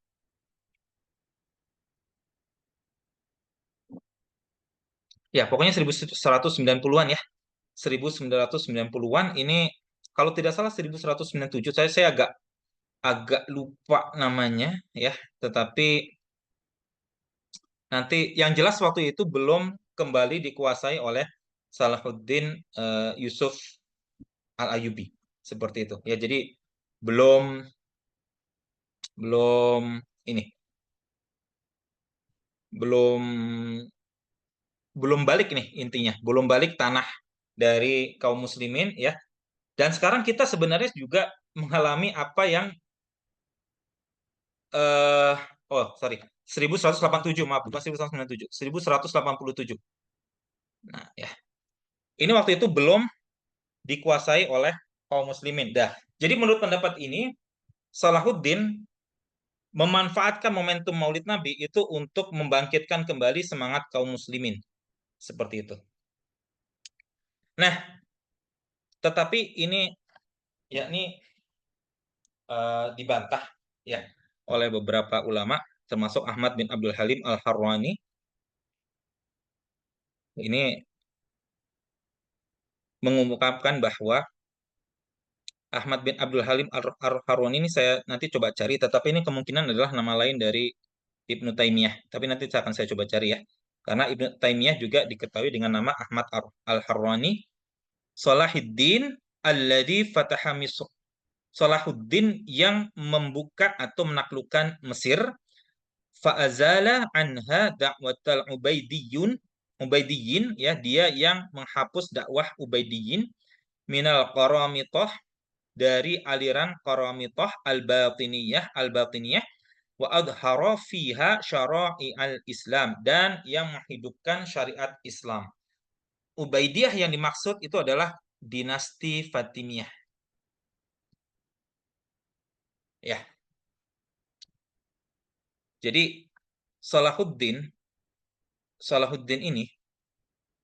ya pokoknya 1190-an ya, 1990-an ini kalau tidak salah 1197. Saya agak agak lupa namanya ya, tetapi nanti yang jelas waktu itu belum kembali dikuasai oleh Salahuddin Yusuf Al-Ayyubi seperti itu ya. Jadi belum belum ini belum belum balik nih intinya, belum balik tanah dari kaum muslimin ya. Dan sekarang kita sebenarnya juga mengalami apa yang eh oh sorry 1187, maaf bukan 1197, 1187. Nah ya, ini waktu itu belum dikuasai oleh kaum muslimin. Dah. Jadi menurut pendapat ini Salahuddin memanfaatkan momentum Maulid Nabi itu untuk membangkitkan kembali semangat kaum muslimin. Seperti itu. Nah, tetapi ini yakni dibantah ya oleh beberapa ulama termasuk Ahmad bin Abdul Halim Al-Harrani. Ini mengungkapkan bahwa Ahmad bin Abdul Halim Al-Harrani ini saya nanti coba cari, tetapi ini kemungkinan adalah nama lain dari Ibnu Taimiyah. Tapi nanti akan saya coba cari ya. Karena Ibnu Taimiyah juga diketahui dengan nama Ahmad Al-Harrani Salahuddin alladzi fataha Misr. Salahuddin yang membuka atau menaklukkan Mesir, fa'azala anha da'watal Ubaidiyyin ya, dia yang menghapus dakwah Ubaidiyyin minal qaramithah, dari aliran qaramithah al-batiniyah wa adhara fiha syara'i al-Islam, dan yang menghidupkan syariat Islam. Ubaidiyah yang dimaksud itu adalah dinasti Fatimiyah. Ya, jadi Salahuddin Salahuddin ini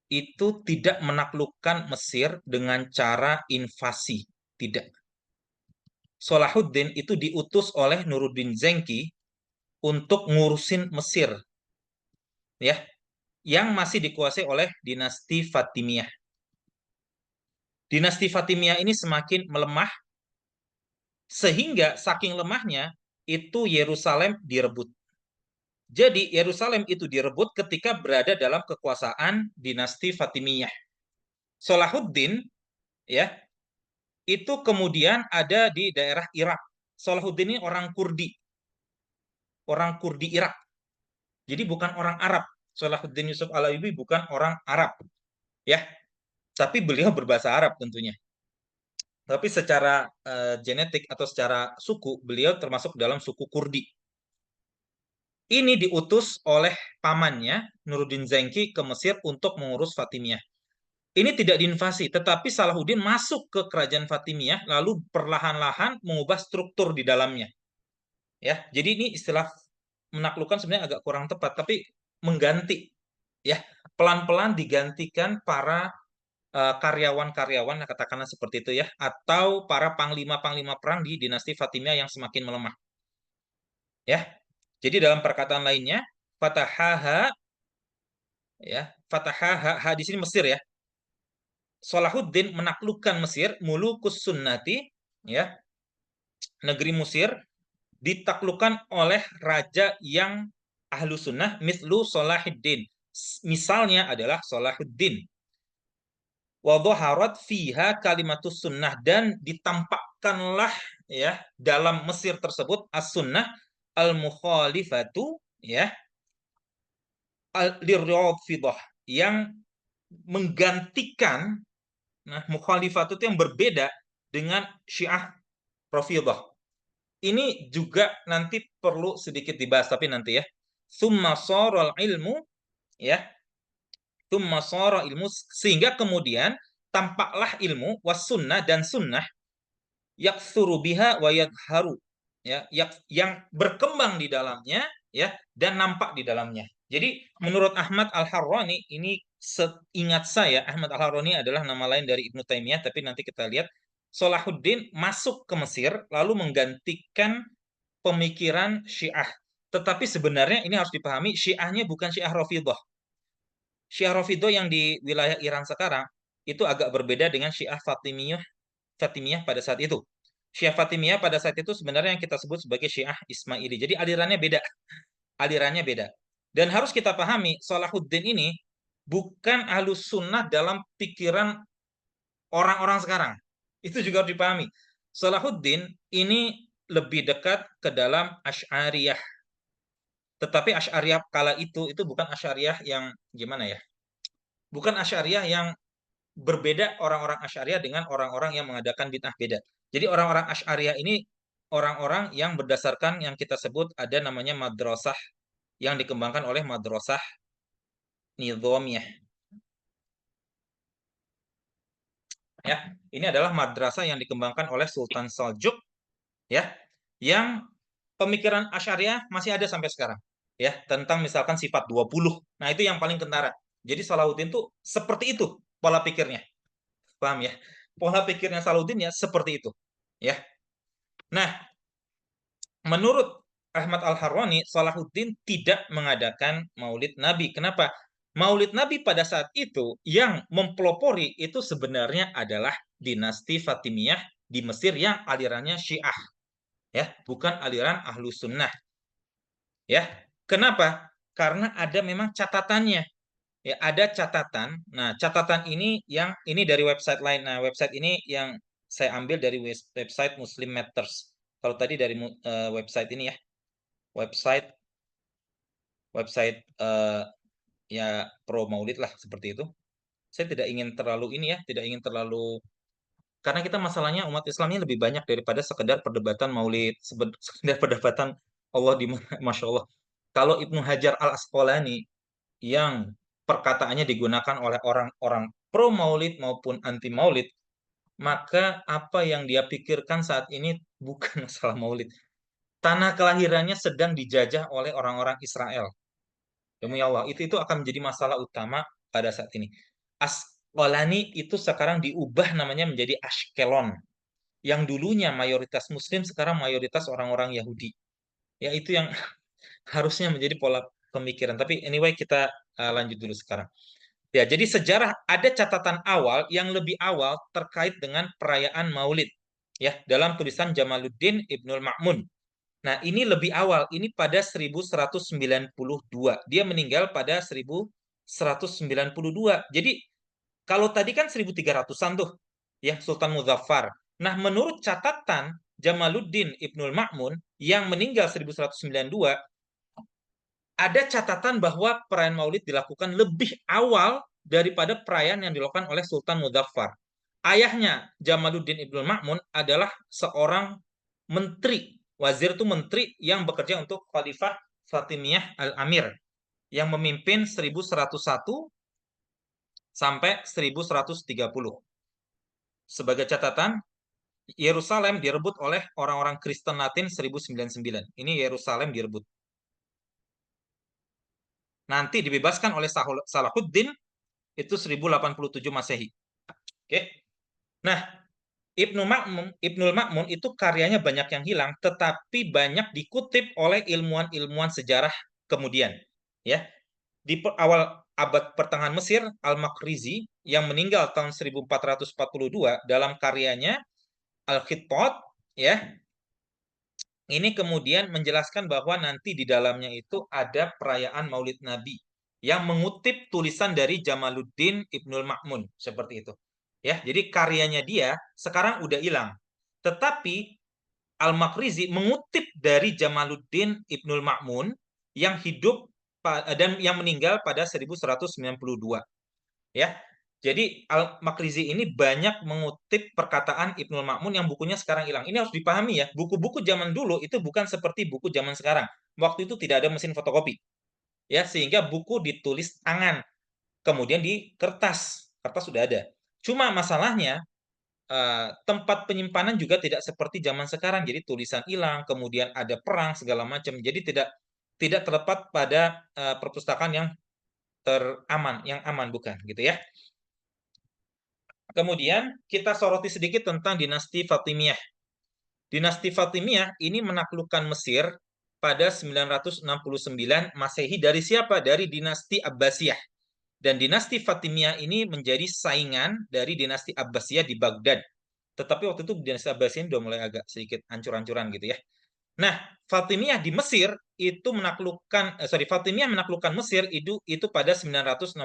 itu tidak menaklukkan Mesir dengan cara invasi. Tidak. Salahuddin itu diutus oleh Nuruddin Zengki untuk ngurusin Mesir, ya, yang masih dikuasai oleh dinasti Fatimiyah. Dinasti Fatimiyah ini semakin melemah sehingga saking lemahnya itu Yerusalem direbut. Jadi Yerusalem itu direbut ketika berada dalam kekuasaan dinasti Fatimiyah. Salahuddin, ya, itu kemudian ada di daerah Irak. Salahuddin ini orang Kurdi Irak. Jadi bukan orang Arab. Salahuddin Yusuf Al-Ayyubi bukan orang Arab, ya. Tapi beliau berbahasa Arab tentunya. Tapi secara genetik atau secara suku, beliau termasuk dalam suku Kurdi. Ini diutus oleh pamannya, Nuruddin Zengki, ke Mesir untuk mengurus Fatimiyah. Ini tidak diinvasi, tetapi Salahuddin masuk ke kerajaan Fatimiyah, lalu perlahan-lahan mengubah struktur di dalamnya. Ya, jadi ini istilah menaklukkan sebenarnya agak kurang tepat, tapi mengganti, ya, pelan-pelan digantikan para karyawan-karyawan, katakanlah seperti itu ya, atau para panglima-panglima perang di dinasti Fatimiyah yang semakin melemah. Ya, jadi dalam perkataan lainnya, Fatahaha, ya, Fatahaha, ha di sini Mesir ya. Salahuddin menaklukkan Mesir, mulukus sunnati, ya, negeri Mesir ditaklukkan oleh raja yang ahlu sunnah, mislu Salahuddin. Misalnya adalah Salahuddin. Wadhaharat fiha kalimatus sunnah, dan ditampakkanlah, ya, dalam Mesir tersebut as-sunnah al-mukhalifatu, ya, al-lirrafidah, yang menggantikan, nah, mukhalifat itu yang berbeda dengan Syiah Rafidhah. Ini juga nanti perlu sedikit dibahas, tapi nanti ya. Tsumma sharal ilmu, ya, tsumma shara ilmu, sehingga kemudian tampaklah ilmu was sunnah, dan sunnah yaksuru biha wa yadharu, ya, yang berkembang di dalamnya, ya, dan nampak di dalamnya. Jadi menurut Ahmad Al-Harrani, ini seingat saya Ahmad Al-Harrani adalah nama lain dari Ibnu Taimiyah, tapi nanti kita lihat Salahuddin masuk ke Mesir lalu menggantikan pemikiran Syiah. Tetapi sebenarnya ini harus dipahami, Syiahnya bukan Syiah Rafidhah. Syiah Rafidhah yang di wilayah Iran sekarang itu agak berbeda dengan Syiah Fatimiyah pada saat itu. Syiah Fatimiyah pada saat itu sebenarnya yang kita sebut sebagai Syiah Ismaili. Jadi alirannya beda. Alirannya beda. Dan harus kita pahami, Salahuddin ini bukan ahlus sunnah dalam pikiran orang-orang sekarang. Itu juga harus dipahami. Salahuddin ini lebih dekat ke dalam Asy'ariyah. Tetapi Asy'ariyah kala itu bukan Asy'ariyah yang gimana ya? Bukan Asy'ariyah yang berbeda, orang-orang Asy'ariyah dengan orang-orang yang mengadakan bid'ah, beda. Jadi orang-orang Asy'ariyah ini orang-orang yang berdasarkan yang kita sebut ada namanya madrasah yang dikembangkan oleh madrasah Nizamiyah. Ya, ini adalah madrasah yang dikembangkan oleh Sultan Saljuk, ya, yang pemikiran Asy'ariyah masih ada sampai sekarang. Ya, tentang misalkan sifat 20. Nah, itu yang paling kentara. Jadi Salahuddin tuh seperti itu pola pikirnya. Paham ya? Pola pikirnya Salahuddin ya seperti itu. Ya. Nah, menurut Ahmad Al-Harrani, Salahuddin tidak mengadakan Maulid Nabi. Kenapa? Maulid Nabi pada saat itu yang mempelopori itu sebenarnya adalah dinasti Fatimiyah di Mesir yang alirannya Syiah, ya, bukan aliran Ahlus Sunnah. Ya. Kenapa? Karena ada memang catatannya. Ya, ada catatan. Nah, catatan ini yang ini dari website lain. Nah, website ini yang saya ambil dari website Muslim Matters. Kalau tadi dari website ini ya, website website ya pro Maulid lah seperti itu. Saya tidak ingin terlalu ini ya, tidak ingin terlalu, karena kita masalahnya umat Islamnya lebih banyak daripada sekedar perdebatan Maulid, sekedar perdebatan Allah di mana, Masya Allah. Kalau Ibnu Hajar Al Asqalani yang perkataannya digunakan oleh orang-orang pro Maulid maupun anti Maulid, maka apa yang dia pikirkan saat ini bukan masalah Maulid, tanah kelahirannya sedang dijajah oleh orang-orang Israel. Demi Allah, itu akan menjadi masalah utama pada saat ini. Asqalani itu sekarang diubah namanya menjadi Ashkelon. Yang dulunya mayoritas Muslim, sekarang mayoritas orang-orang Yahudi. Ya, itu yang harusnya menjadi pola pemikiran. Tapi anyway, kita lanjut dulu sekarang. Ya, jadi sejarah ada catatan awal yang lebih awal terkait dengan perayaan Maulid. Ya, dalam tulisan Jamaluddin Ibnul Ma'mun. Nah, ini lebih awal. Ini pada 1192. Dia meninggal pada 1192. Jadi, kalau tadi kan 1300-an tuh, ya, Sultan Muzaffar. Nah, menurut catatan Jamaluddin Ibnul Ma'mun yang meninggal 1192, ada catatan bahwa perayaan Maulid dilakukan lebih awal daripada perayaan yang dilakukan oleh Sultan Muzaffar. Ayahnya Jamaluddin Ibnul Ma'mun adalah seorang menteri. Wazir itu menteri yang bekerja untuk Khalifah Fatimiyah Al-Amir yang memimpin 1101 sampai 1130. Sebagai catatan, Yerusalem direbut oleh orang-orang Kristen Latin 1099. Ini Yerusalem direbut. Nanti dibebaskan oleh Salahuddin itu 1087 Masehi. Oke. Nah, Ibnul Ma'mun itu karyanya banyak yang hilang, tetapi banyak dikutip oleh ilmuwan-ilmuwan sejarah kemudian. Ya, di awal abad pertengahan Mesir, Al-Makrizi yang meninggal tahun 1442 dalam karyanya Al-Khittat, ya, ini kemudian menjelaskan bahwa nanti di dalamnya itu ada perayaan Maulid Nabi yang mengutip tulisan dari Jamaluddin Ibnul Ma'mun seperti itu. Ya, jadi karyanya dia sekarang udah hilang. Tetapi Al-Makrizi mengutip dari Jamaluddin Ibnul Ma'mun yang hidup dan yang meninggal pada 1192. Ya, jadi Al-Makrizi ini banyak mengutip perkataan Ibnul Ma'mun yang bukunya sekarang hilang. Ini harus dipahami ya, buku-buku zaman dulu itu bukan seperti buku zaman sekarang. Waktu itu tidak ada mesin fotokopi. Ya, sehingga buku ditulis tangan, kemudian di kertas. Kertas sudah ada. Cuma masalahnya tempat penyimpanan juga tidak seperti zaman sekarang. Jadi tulisan hilang, kemudian ada perang segala macam. Jadi tidak terlepas pada perpustakaan yang teraman, yang aman bukan gitu ya. Kemudian kita soroti sedikit tentang dinasti Fatimiyah. Dinasti Fatimiyah ini menaklukkan Mesir pada 969 Masehi dari siapa? Dari dinasti Abbasiyah. Dan dinasti Fatimiyah ini menjadi saingan dari dinasti Abbasiyah di Baghdad. Tetapi waktu itu dinasti Abbasiyah udah mulai agak sedikit hancur-hancuran gitu ya. Nah, Fatimiyah di Mesir itu Fatimiyah menaklukkan Mesir itu pada 969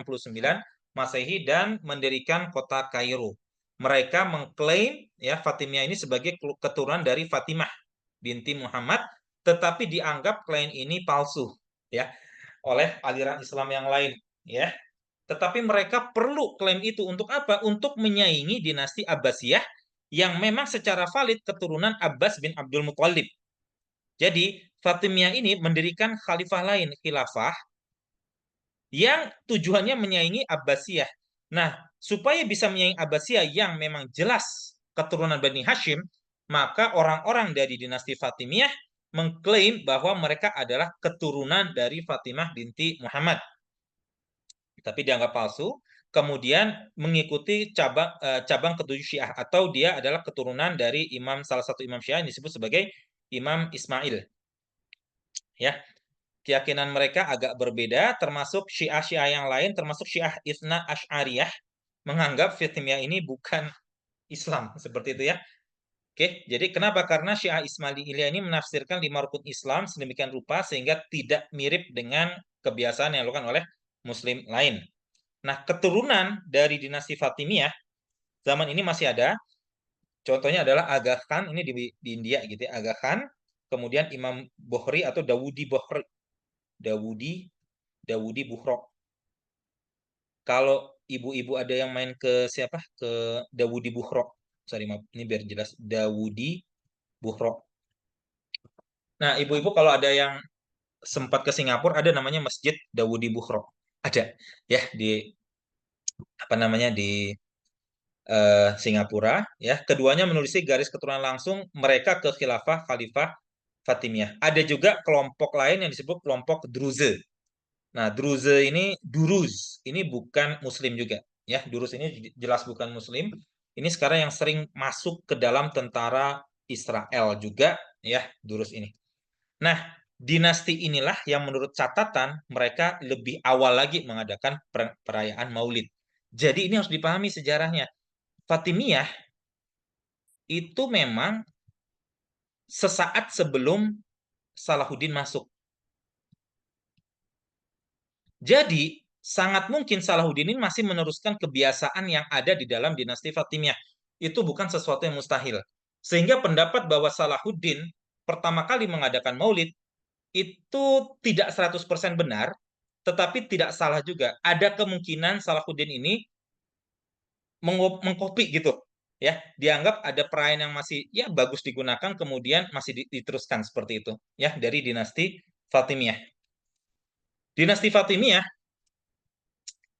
Masehi dan mendirikan kota Kairo. Mereka mengklaim ya Fatimiyah ini sebagai keturunan dari Fatimah binti Muhammad, tetapi dianggap klaim ini palsu ya oleh aliran Islam yang lain ya. Tetapi mereka perlu klaim itu untuk apa? Untuk menyaingi dinasti Abbasiyah yang memang secara valid keturunan Abbas bin Abdul Muthalib. Jadi Fatimiyah ini mendirikan khalifah lain, khilafah, yang tujuannya menyaingi Abbasiyah. Nah, supaya bisa menyaingi Abbasiyah yang memang jelas keturunan Bani Hashim, maka orang-orang dari dinasti Fatimiyah mengklaim bahwa mereka adalah keturunan dari Fatimah binti Muhammad. Tapi dianggap palsu, kemudian mengikuti cabang ketujuh Syiah atau dia adalah keturunan dari salah satu imam Syiah yang disebut sebagai Imam Ismail. Ya, keyakinan mereka agak berbeda, termasuk Syiah-Syiah yang lain, termasuk Syiah Itsna Asy'ariyah, menganggap Fatimiyah ini bukan Islam, seperti itu ya. Oke, jadi kenapa? Karena Syiah Ismailiyah ini menafsirkan 5 rukun Islam sedemikian rupa sehingga tidak mirip dengan kebiasaan yang dilakukan oleh Muslim lain. Nah, keturunan dari dinasti Fatimiyah zaman ini masih ada. Contohnya adalah Aga Khan, ini di India gitu ya, Aga Khan, kemudian Imam Bohri atau Dawudi Bohri. Dawudi Buhro. Kalau ibu-ibu ada yang main ke siapa? Ke Dawudi Buhro. Sorry, maaf. Ini biar jelas. Dawudi Buhro. Nah, ibu-ibu kalau ada yang sempat ke Singapura, ada namanya Masjid Dawudi Buhro. Ada. Ya, di apa namanya di Singapura. Ya, keduanya menelisik garis keturunan langsung mereka ke khilafah Khalifah Fatimiyah. Ada juga kelompok lain yang disebut kelompok Druze. Nah, Druze ini Duruz, ini bukan Muslim juga, ya. Duruz ini jelas bukan Muslim. Ini sekarang yang sering masuk ke dalam tentara Israel juga, ya, Duruz ini. Nah, dinasti inilah yang menurut catatan mereka lebih awal lagi mengadakan perayaan Maulid. Jadi ini harus dipahami sejarahnya. Fatimiyah itu memang sesaat sebelum Salahuddin masuk. Jadi, sangat mungkin Salahuddin ini masih meneruskan kebiasaan yang ada di dalam dinasti Fatimiyah. Itu bukan sesuatu yang mustahil. Sehingga pendapat bahwa Salahuddin pertama kali mengadakan maulid itu tidak 100% benar, tetapi tidak salah juga. Ada kemungkinan Salahuddin ini mengkopi gitu. Ya, dianggap ada perayaan yang masih ya bagus digunakan kemudian masih diteruskan seperti itu ya dari dinasti Fatimiyah. Dinasti Fatimiyah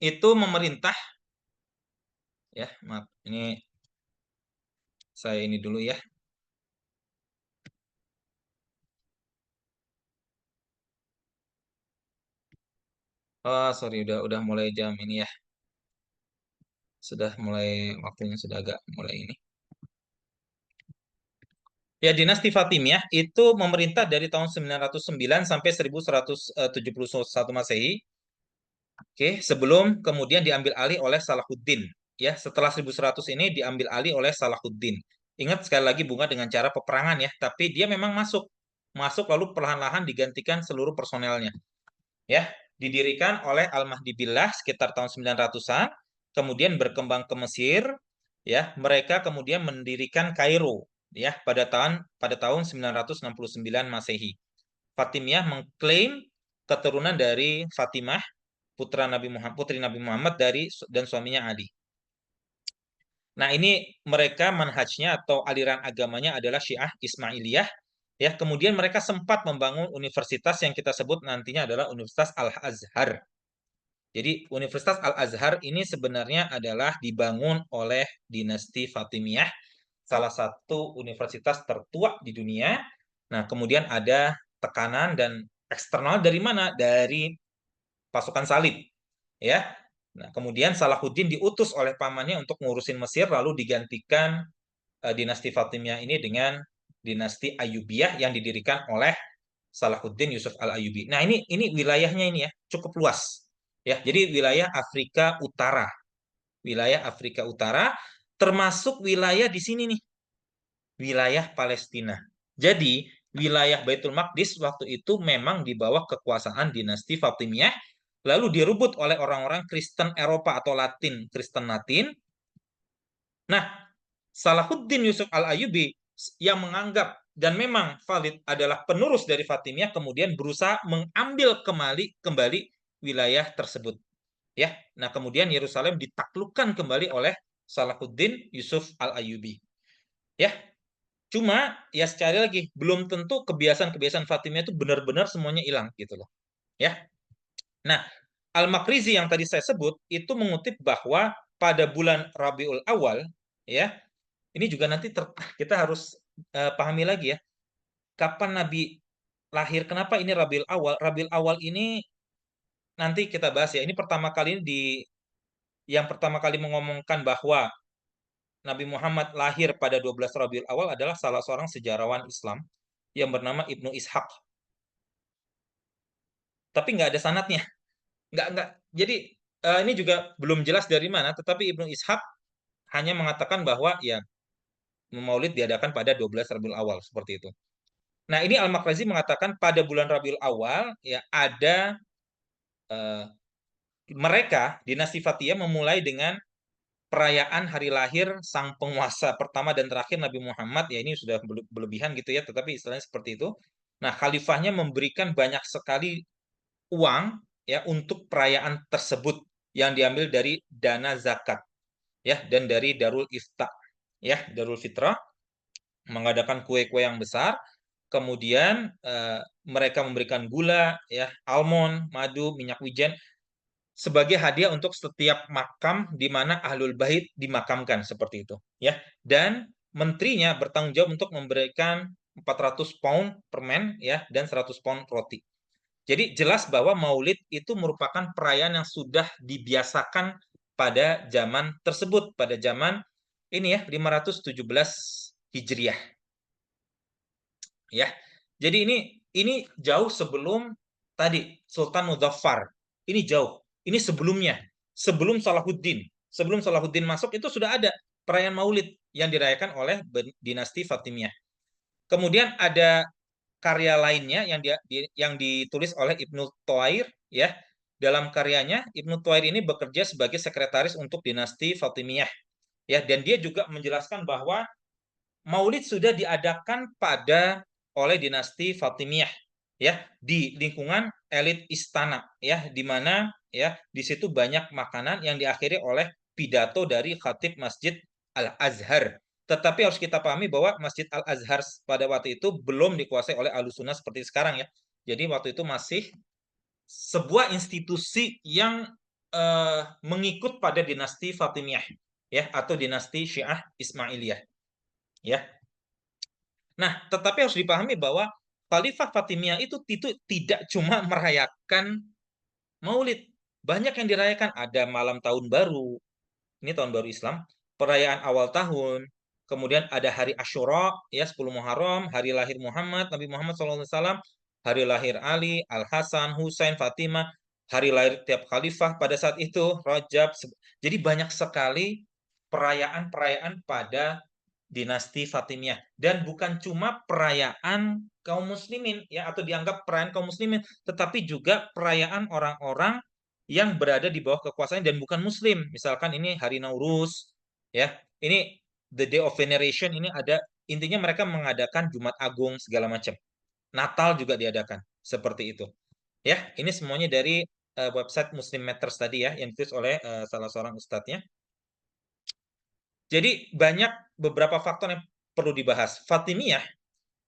itu memerintah ya, maaf ini saya ini dulu ya. Oh, sorry udah mulai jam ini ya. Sudah mulai waktunya sudah agak mulai ini. Ya, dinasti Fatimiyah itu memerintah dari tahun 909 sampai 1171 Masehi. Oke, sebelum kemudian diambil alih oleh Salahuddin. Ya, setelah 1100 ini diambil alih oleh Salahuddin. Ingat sekali lagi bunga dengan cara peperangan ya, tapi dia memang masuk. Masuk lalu perlahan-lahan digantikan seluruh personelnya. Ya, didirikan oleh Al-Mahdi Billah sekitar tahun 900-an, kemudian berkembang ke Mesir, ya. Mereka kemudian mendirikan Kairo, ya, pada tahun 969 Masehi. Fatimiyah mengklaim keturunan dari Fatimah, putri Nabi Muhammad dan suaminya Ali. Nah, ini mereka manhajnya atau aliran agamanya adalah Syiah Ismailiyah. Ya, kemudian mereka sempat membangun universitas yang kita sebut nantinya adalah Universitas Al-Azhar. Jadi Universitas Al-Azhar ini sebenarnya adalah dibangun oleh dinasti Fatimiyah, salah satu universitas tertua di dunia. Nah, kemudian ada tekanan dan eksternal dari mana? Dari pasukan salib, ya. Nah, kemudian Salahuddin diutus oleh pamannya untuk ngurusin Mesir, lalu digantikan dinasti Fatimiyah ini dengan dinasti Ayyubiyah yang didirikan oleh Salahuddin Yusuf Al-Ayyubi. Nah, ini wilayahnya ini ya, cukup luas. Ya, jadi wilayah Afrika Utara. Wilayah Afrika Utara termasuk wilayah di sini nih, wilayah Palestina. Jadi, wilayah Baitul Maqdis waktu itu memang di bawah kekuasaan dinasti Fatimiyah, lalu direbut oleh orang-orang Kristen Eropa atau Latin, Kristen Latin. Nah, Salahuddin Yusuf Al-Ayyubi yang menganggap dan memang valid adalah penerus dari Fatimiyah kemudian berusaha mengambil kembali wilayah tersebut. Ya. Nah, kemudian Yerusalem ditaklukkan kembali oleh Salahuddin Yusuf Al-Ayyubi. Ya. Cuma ya sekali lagi belum tentu kebiasaan-kebiasaan Fatimiyah itu benar-benar semuanya hilang gitu loh. Ya. Nah, Al-Makrizi yang tadi saya sebut itu mengutip bahwa pada bulan Rabiul Awal ya, ini juga nanti kita harus pahami lagi ya, kapan Nabi lahir, kenapa ini Rabiul Awal. Rabiul Awal ini nanti kita bahas ya. Ini pertama kali yang pertama kali mengomongkan bahwa Nabi Muhammad lahir pada 12 Rabiul Awal adalah salah seorang sejarawan Islam yang bernama Ibnu Ishaq. Tapi nggak ada sanatnya. Nggak. Jadi ini juga belum jelas dari mana, tetapi Ibnu Ishaq hanya mengatakan bahwa ya Maulid diadakan pada 12 Rabiul Awal seperti itu. Nah, ini Al-Makhrazi mengatakan pada bulan Rabiul Awal ya ada eh, mereka dinasti Fatimiyah memulai dengan perayaan hari lahir sang penguasa pertama dan terakhir Nabi Muhammad. Ya, ini sudah berlebihan gitu ya, tetapi istilahnya seperti itu. Nah, khalifahnya memberikan banyak sekali uang ya untuk perayaan tersebut yang diambil dari dana zakat ya dan dari Darul Ifta ya, Darul Fitrah mengadakan kue-kue yang besar. Kemudian mereka memberikan gula ya, almond, madu, minyak wijen sebagai hadiah untuk setiap makam di mana Ahlul Bait dimakamkan seperti itu ya. Dan menterinya bertanggung jawab untuk memberikan 400 pound permen ya dan 100 pound roti. Jadi jelas bahwa Maulid itu merupakan perayaan yang sudah dibiasakan pada zaman tersebut, pada zaman ini ya 517 Hijriah ya. Jadi ini jauh sebelum tadi Sultan Muzaffar. Ini jauh. Ini sebelumnya, sebelum Salahuddin. Sebelum Salahuddin masuk itu sudah ada perayaan Maulid yang dirayakan oleh dinasti Fatimiyah. Kemudian ada karya lainnya yang ditulis oleh Ibnu Thair ya. Dalam karyanya Ibnu Thair ini bekerja sebagai sekretaris untuk dinasti Fatimiyah ya, dan dia juga menjelaskan bahwa Maulid sudah diadakan oleh dinasti Fatimiyah ya di lingkungan elit istana ya, di mana ya di situ banyak makanan yang diakhiri oleh pidato dari khatib Masjid Al-Azhar. Tetapi harus kita pahami bahwa Masjid Al-Azhar pada waktu itu belum dikuasai oleh Ahlussunnah seperti sekarang ya. Jadi waktu itu masih sebuah institusi yang mengikut pada dinasti Fatimiyah ya, atau dinasti Syiah Ismailiyah ya. Nah, tetapi harus dipahami bahwa Khalifah Fatimiyah itu tidak cuma merayakan Maulid. Banyak yang dirayakan. Ada malam tahun baru, ini tahun baru Islam, perayaan awal tahun, kemudian ada hari Asyura, ya 10 Muharram, hari lahir Muhammad, Nabi Muhammad SAW, hari lahir Ali, Al-Hasan, Husain, Fatimah, hari lahir tiap khalifah pada saat itu, Rajab. Jadi banyak sekali perayaan-perayaan pada dinasti Fatimiyah, dan bukan cuma perayaan kaum muslimin ya, atau dianggap perayaan kaum muslimin, tetapi juga perayaan orang-orang yang berada di bawah kekuasaan dan bukan muslim. Misalkan ini hari Nauruz ya, ini the day of veneration, ini ada, intinya mereka mengadakan Jumat Agung segala macam. Natal juga diadakan seperti itu ya. Ini semuanya dari website Muslim Matters tadi ya, yang ditulis oleh salah seorang ustadznya. Jadi banyak beberapa faktor yang perlu dibahas. Fatimiyah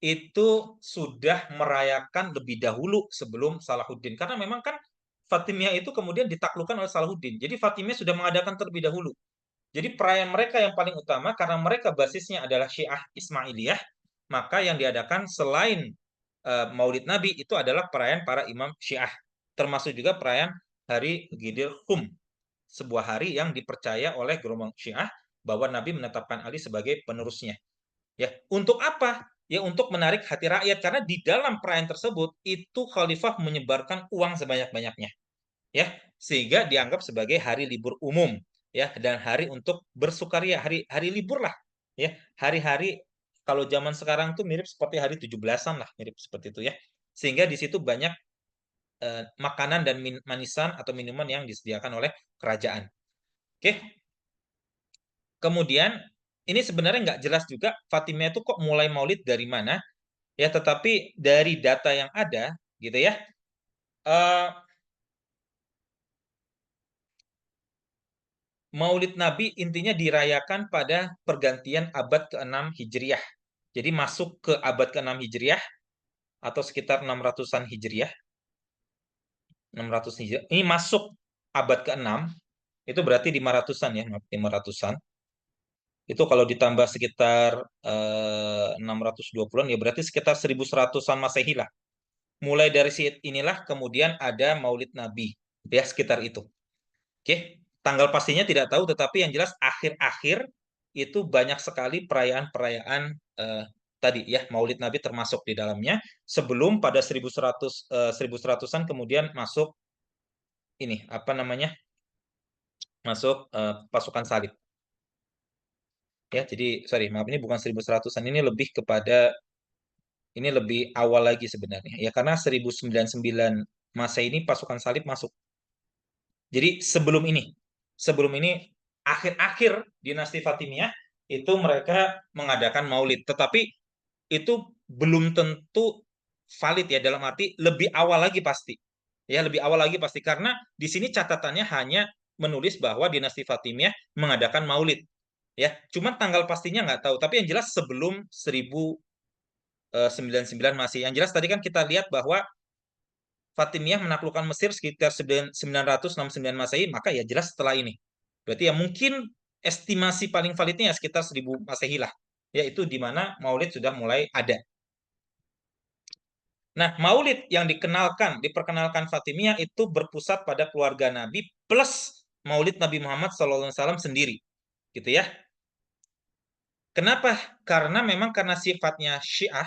itu sudah merayakan lebih dahulu sebelum Salahuddin. Karena memang kan Fatimiyah itu kemudian ditaklukkan oleh Salahuddin. Jadi Fatimiyah sudah mengadakan terlebih dahulu. Jadi perayaan mereka yang paling utama, karena mereka basisnya adalah Syiah Ismailiyah, maka yang diadakan selain Maulid Nabi itu adalah perayaan para imam Syiah. Termasuk juga perayaan Hari Ghidir Khum, sebuah hari yang dipercaya oleh gelombang Syiah bahwa Nabi menetapkan Ali sebagai penerusnya. Ya, untuk apa? Ya, untuk menarik hati rakyat, karena di dalam perayaan tersebut itu khalifah menyebarkan uang sebanyak-banyaknya. Ya, sehingga dianggap sebagai hari libur umum ya, dan hari untuk bersukaria, hari libur lah. Ya, hari-hari kalau zaman sekarang tuh mirip seperti hari 17-an lah, mirip seperti itu ya. Sehingga di situ banyak makanan dan manisan atau minuman yang disediakan oleh kerajaan. Oke. Kemudian ini sebenarnya nggak jelas juga Fatimiyah itu kok mulai Maulid dari mana ya, tetapi dari data yang ada gitu ya, eh, Maulid Nabi intinya dirayakan pada pergantian abad ke-6 Hijriah. Jadi masuk ke abad ke-6 Hijriah atau sekitar 600-an Hijriah. 600 Hijriah. Ini masuk abad ke-6, itu berarti 500-an ya, 500-an. Itu kalau ditambah sekitar 620-an ya berarti sekitar 1100-an Masehi lah. Mulai dari inilah kemudian ada Maulid Nabi ya, sekitar itu. Oke, tanggal pastinya tidak tahu, tetapi yang jelas akhir-akhir itu banyak sekali perayaan-perayaan tadi ya, Maulid Nabi termasuk di dalamnya, sebelum pada 1100 1100-an kemudian masuk ini apa namanya? Masuk pasukan salib. Ya, jadi sorry, maaf, ini bukan 1100-an, ini lebih kepada, ini lebih awal lagi sebenarnya. Ya, karena 1099 masa ini pasukan salib masuk. Jadi sebelum ini akhir-akhir dinasti Fatimiyah itu mereka mengadakan Maulid, tetapi itu belum tentu valid ya, dalam arti lebih awal lagi pasti. Ya, lebih awal lagi pasti, karena di sini catatannya hanya menulis bahwa dinasti Fatimiyah mengadakan Maulid. Ya, cuman tanggal pastinya nggak tahu, tapi yang jelas sebelum 1099 masih. Yang jelas tadi kan kita lihat bahwa Fatimiyah menaklukkan Mesir sekitar 969 Masehi, maka ya jelas setelah ini. Berarti ya mungkin estimasi paling validnya ya sekitar 1000 Masehi lah. Yaitu di mana Maulid sudah mulai ada. Nah, maulid yang diperkenalkan Fatimiyah itu berpusat pada keluarga Nabi plus maulid Nabi Muhammad SAW sendiri, gitu ya. Kenapa? Karena sifatnya Syiah,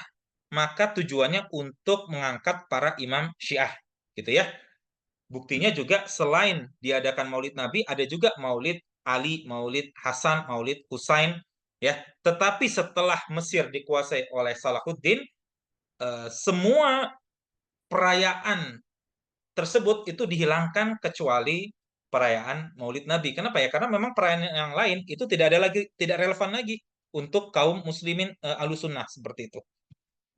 maka tujuannya untuk mengangkat para imam Syiah, gitu ya. Buktinya juga selain diadakan Maulid Nabi, ada juga Maulid Ali, Maulid Hasan, Maulid Husain, ya. Tetapi setelah Mesir dikuasai oleh Salahuddin, semua perayaan tersebut itu dihilangkan kecuali perayaan Maulid Nabi. Kenapa ya? Karena memang perayaan yang lain itu tidak relevan lagi untuk kaum muslimin Ahlussunnah seperti itu.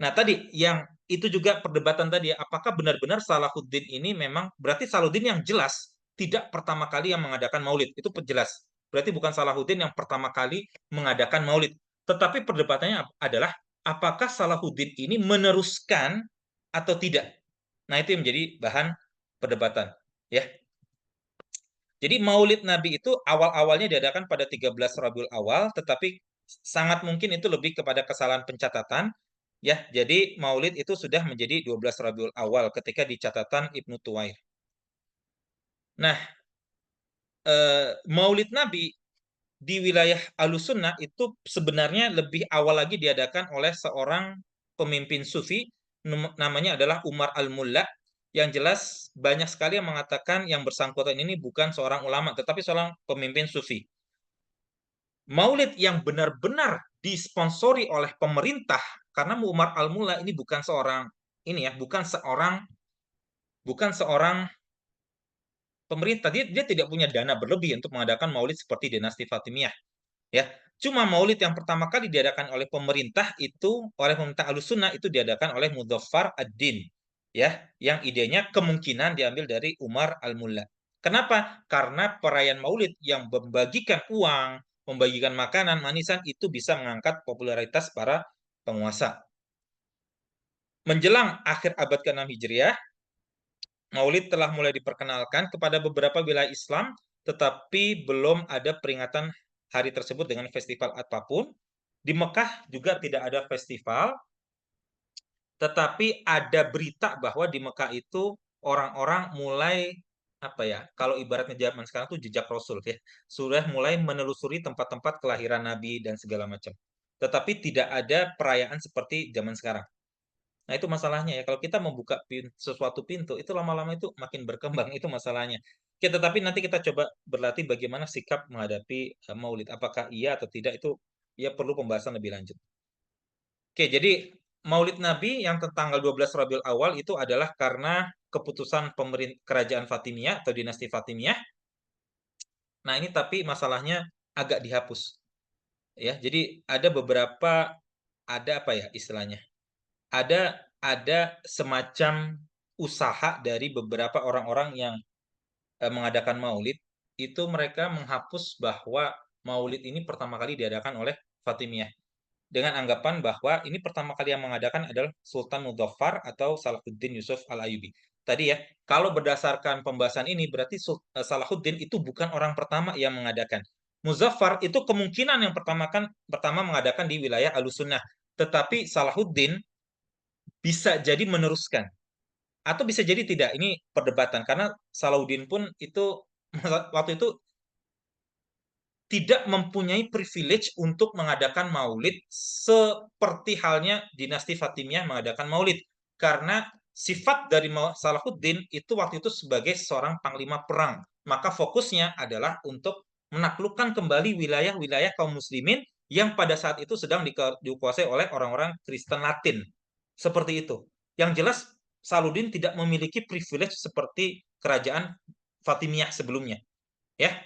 Nah, tadi yang itu juga perdebatan tadi ya, apakah benar-benar Salahuddin ini memang berarti Salahuddin yang jelas tidak pertama kali yang mengadakan Maulid. Itu jelas. Berarti bukan Salahuddin yang pertama kali mengadakan Maulid. Tetapi perdebatannya adalah apakah Salahuddin ini meneruskan atau tidak. Nah, itu yang menjadi bahan perdebatan, ya. Jadi Maulid Nabi itu awal-awalnya diadakan pada 13 Rabiul Awal, tetapi sangat mungkin itu lebih kepada kesalahan pencatatan, ya. Jadi Maulid itu sudah menjadi 12 Rabiul Awal ketika di catatan Ibnu Tuwair. Nah, Maulid Nabi di wilayah Ahlussunnah itu sebenarnya lebih awal lagi diadakan oleh seorang pemimpin sufi, namanya adalah Umar Al-Mulla. Yang jelas banyak sekali yang mengatakan yang bersangkutan ini bukan seorang ulama tetapi seorang pemimpin sufi. Maulid yang benar-benar disponsori oleh pemerintah, karena Umar Al-Mulla ini bukan seorang pemerintah. Dia tidak punya dana berlebih untuk mengadakan Maulid seperti dinasti Fatimiyah, ya. Cuma Maulid yang pertama kali diadakan oleh pemerintah Ahlussunnah itu diadakan oleh Mudzaffar ad-Din, ya, yang idenya kemungkinan diambil dari Umar Al-Mulla. Kenapa? Karena perayaan Maulid yang membagikan uang, membagikan makanan, manisan itu bisa mengangkat popularitas para penguasa. Menjelang akhir abad ke-6 Hijriah, Maulid telah mulai diperkenalkan kepada beberapa wilayah Islam, tetapi belum ada peringatan hari tersebut dengan festival apapun. Di Mekah juga tidak ada festival, tetapi ada berita bahwa di Mekah itu orang-orang mulai apa ya? Kalau ibaratnya zaman sekarang tuh jejak Rasul ya, sudah mulai menelusuri tempat-tempat kelahiran Nabi dan segala macam. Tetapi tidak ada perayaan seperti zaman sekarang. Nah, itu masalahnya ya. Kalau kita membuka sesuatu pintu, itu lama-lama itu makin berkembang, itu masalahnya. Oke, tetapi nanti kita coba berlatih bagaimana sikap menghadapi Maulid. Apakah iya atau tidak, itu ya perlu pembahasan lebih lanjut. Oke, jadi Maulid Nabi yang tanggal 12 Rabiul Awal itu adalah karena keputusan kerajaan Fatimiyah atau dinasti Fatimiyah. Nah, ini tapi masalahnya agak dihapus. Ya, jadi ada beberapa, ada apa ya istilahnya? Ada semacam usaha dari beberapa orang-orang yang mengadakan maulid, itu mereka menghapus bahwa maulid ini pertama kali diadakan oleh Fatimiyah dengan anggapan bahwa ini pertama kali yang mengadakan adalah Sultan Mudzaffar atau Salahuddin Yusuf Al-Ayyubi. Tadi ya, kalau berdasarkan pembahasan ini berarti Salahuddin itu bukan orang pertama yang mengadakan. Muzaffar itu kemungkinan yang pertama mengadakan di wilayah Ahlussunnah, tetapi Salahuddin bisa jadi meneruskan atau bisa jadi tidak. Ini perdebatan karena Salahuddin pun itu waktu itu tidak mempunyai privilege untuk mengadakan maulid seperti halnya dinasti Fatimiyah mengadakan maulid, karena sifat dari Salahuddin itu waktu itu sebagai seorang panglima perang, maka fokusnya adalah untuk menaklukkan kembali wilayah-wilayah kaum muslimin yang pada saat itu sedang dikuasai oleh orang-orang Kristen Latin. Seperti itu. Yang jelas Salahuddin tidak memiliki privilege seperti kerajaan Fatimiyah sebelumnya. Ya,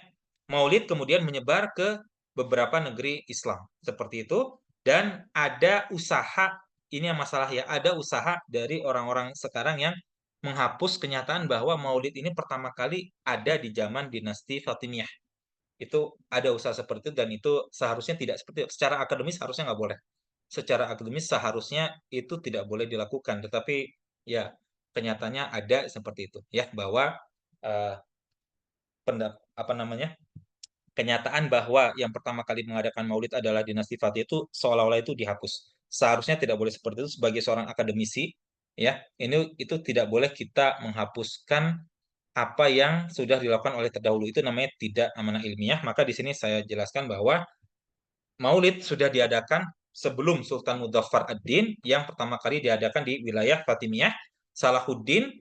Maulid kemudian menyebar ke beberapa negeri Islam. Seperti itu. Dan ada usaha, ini yang masalah ya, ada usaha dari orang-orang sekarang yang menghapus kenyataan bahwa Maulid ini pertama kali ada di zaman dinasti Fatimiyah. Itu ada usaha seperti itu dan itu seharusnya tidak seperti itu. Secara akademis harusnya nggak boleh. Secara akademis seharusnya itu tidak boleh dilakukan. Tetapi ya kenyataannya ada seperti itu ya, bahwa eh, apa namanya, kenyataan bahwa yang pertama kali mengadakan Maulid adalah dinasti Fatih itu seolah-olah itu dihapus. Seharusnya tidak boleh seperti itu sebagai seorang akademisi. ya. Itu tidak boleh kita menghapuskan apa yang sudah dilakukan oleh terdahulu. Itu namanya tidak amanah ilmiah. Maka di sini saya jelaskan bahwa Maulid sudah diadakan sebelum Sultan Mudzaffar ad-Din yang pertama kali diadakan di wilayah Fatimiyah. Salahuddin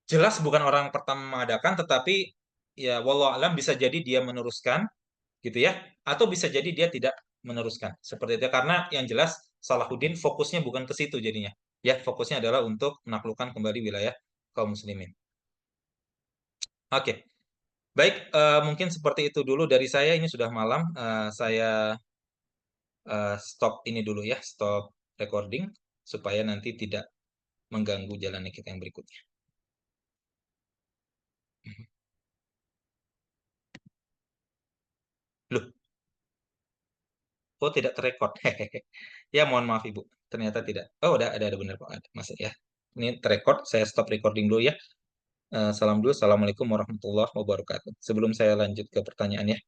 jelas bukan orang pertama mengadakan, tetapi ya wallahu alam bisa jadi dia meneruskan gitu ya, atau bisa jadi dia tidak meneruskan seperti itu karena yang jelas Salahuddin fokusnya bukan ke situ jadinya. Ya, fokusnya adalah untuk menaklukkan kembali wilayah kaum muslimin. Oke, baik, mungkin seperti itu dulu dari saya. Ini sudah malam. Saya stop ini dulu ya, stop recording supaya nanti tidak mengganggu jalannya kita yang berikutnya. Loh, oh tidak terrekord. Ya, mohon maaf Ibu. Ternyata tidak. Oh, ada benar kok. Ada, masuk ya. Ini terrekord. Saya stop recording dulu ya. Salam dulu. Assalamualaikum warahmatullahi wabarakatuh. Sebelum saya lanjut ke pertanyaan ya.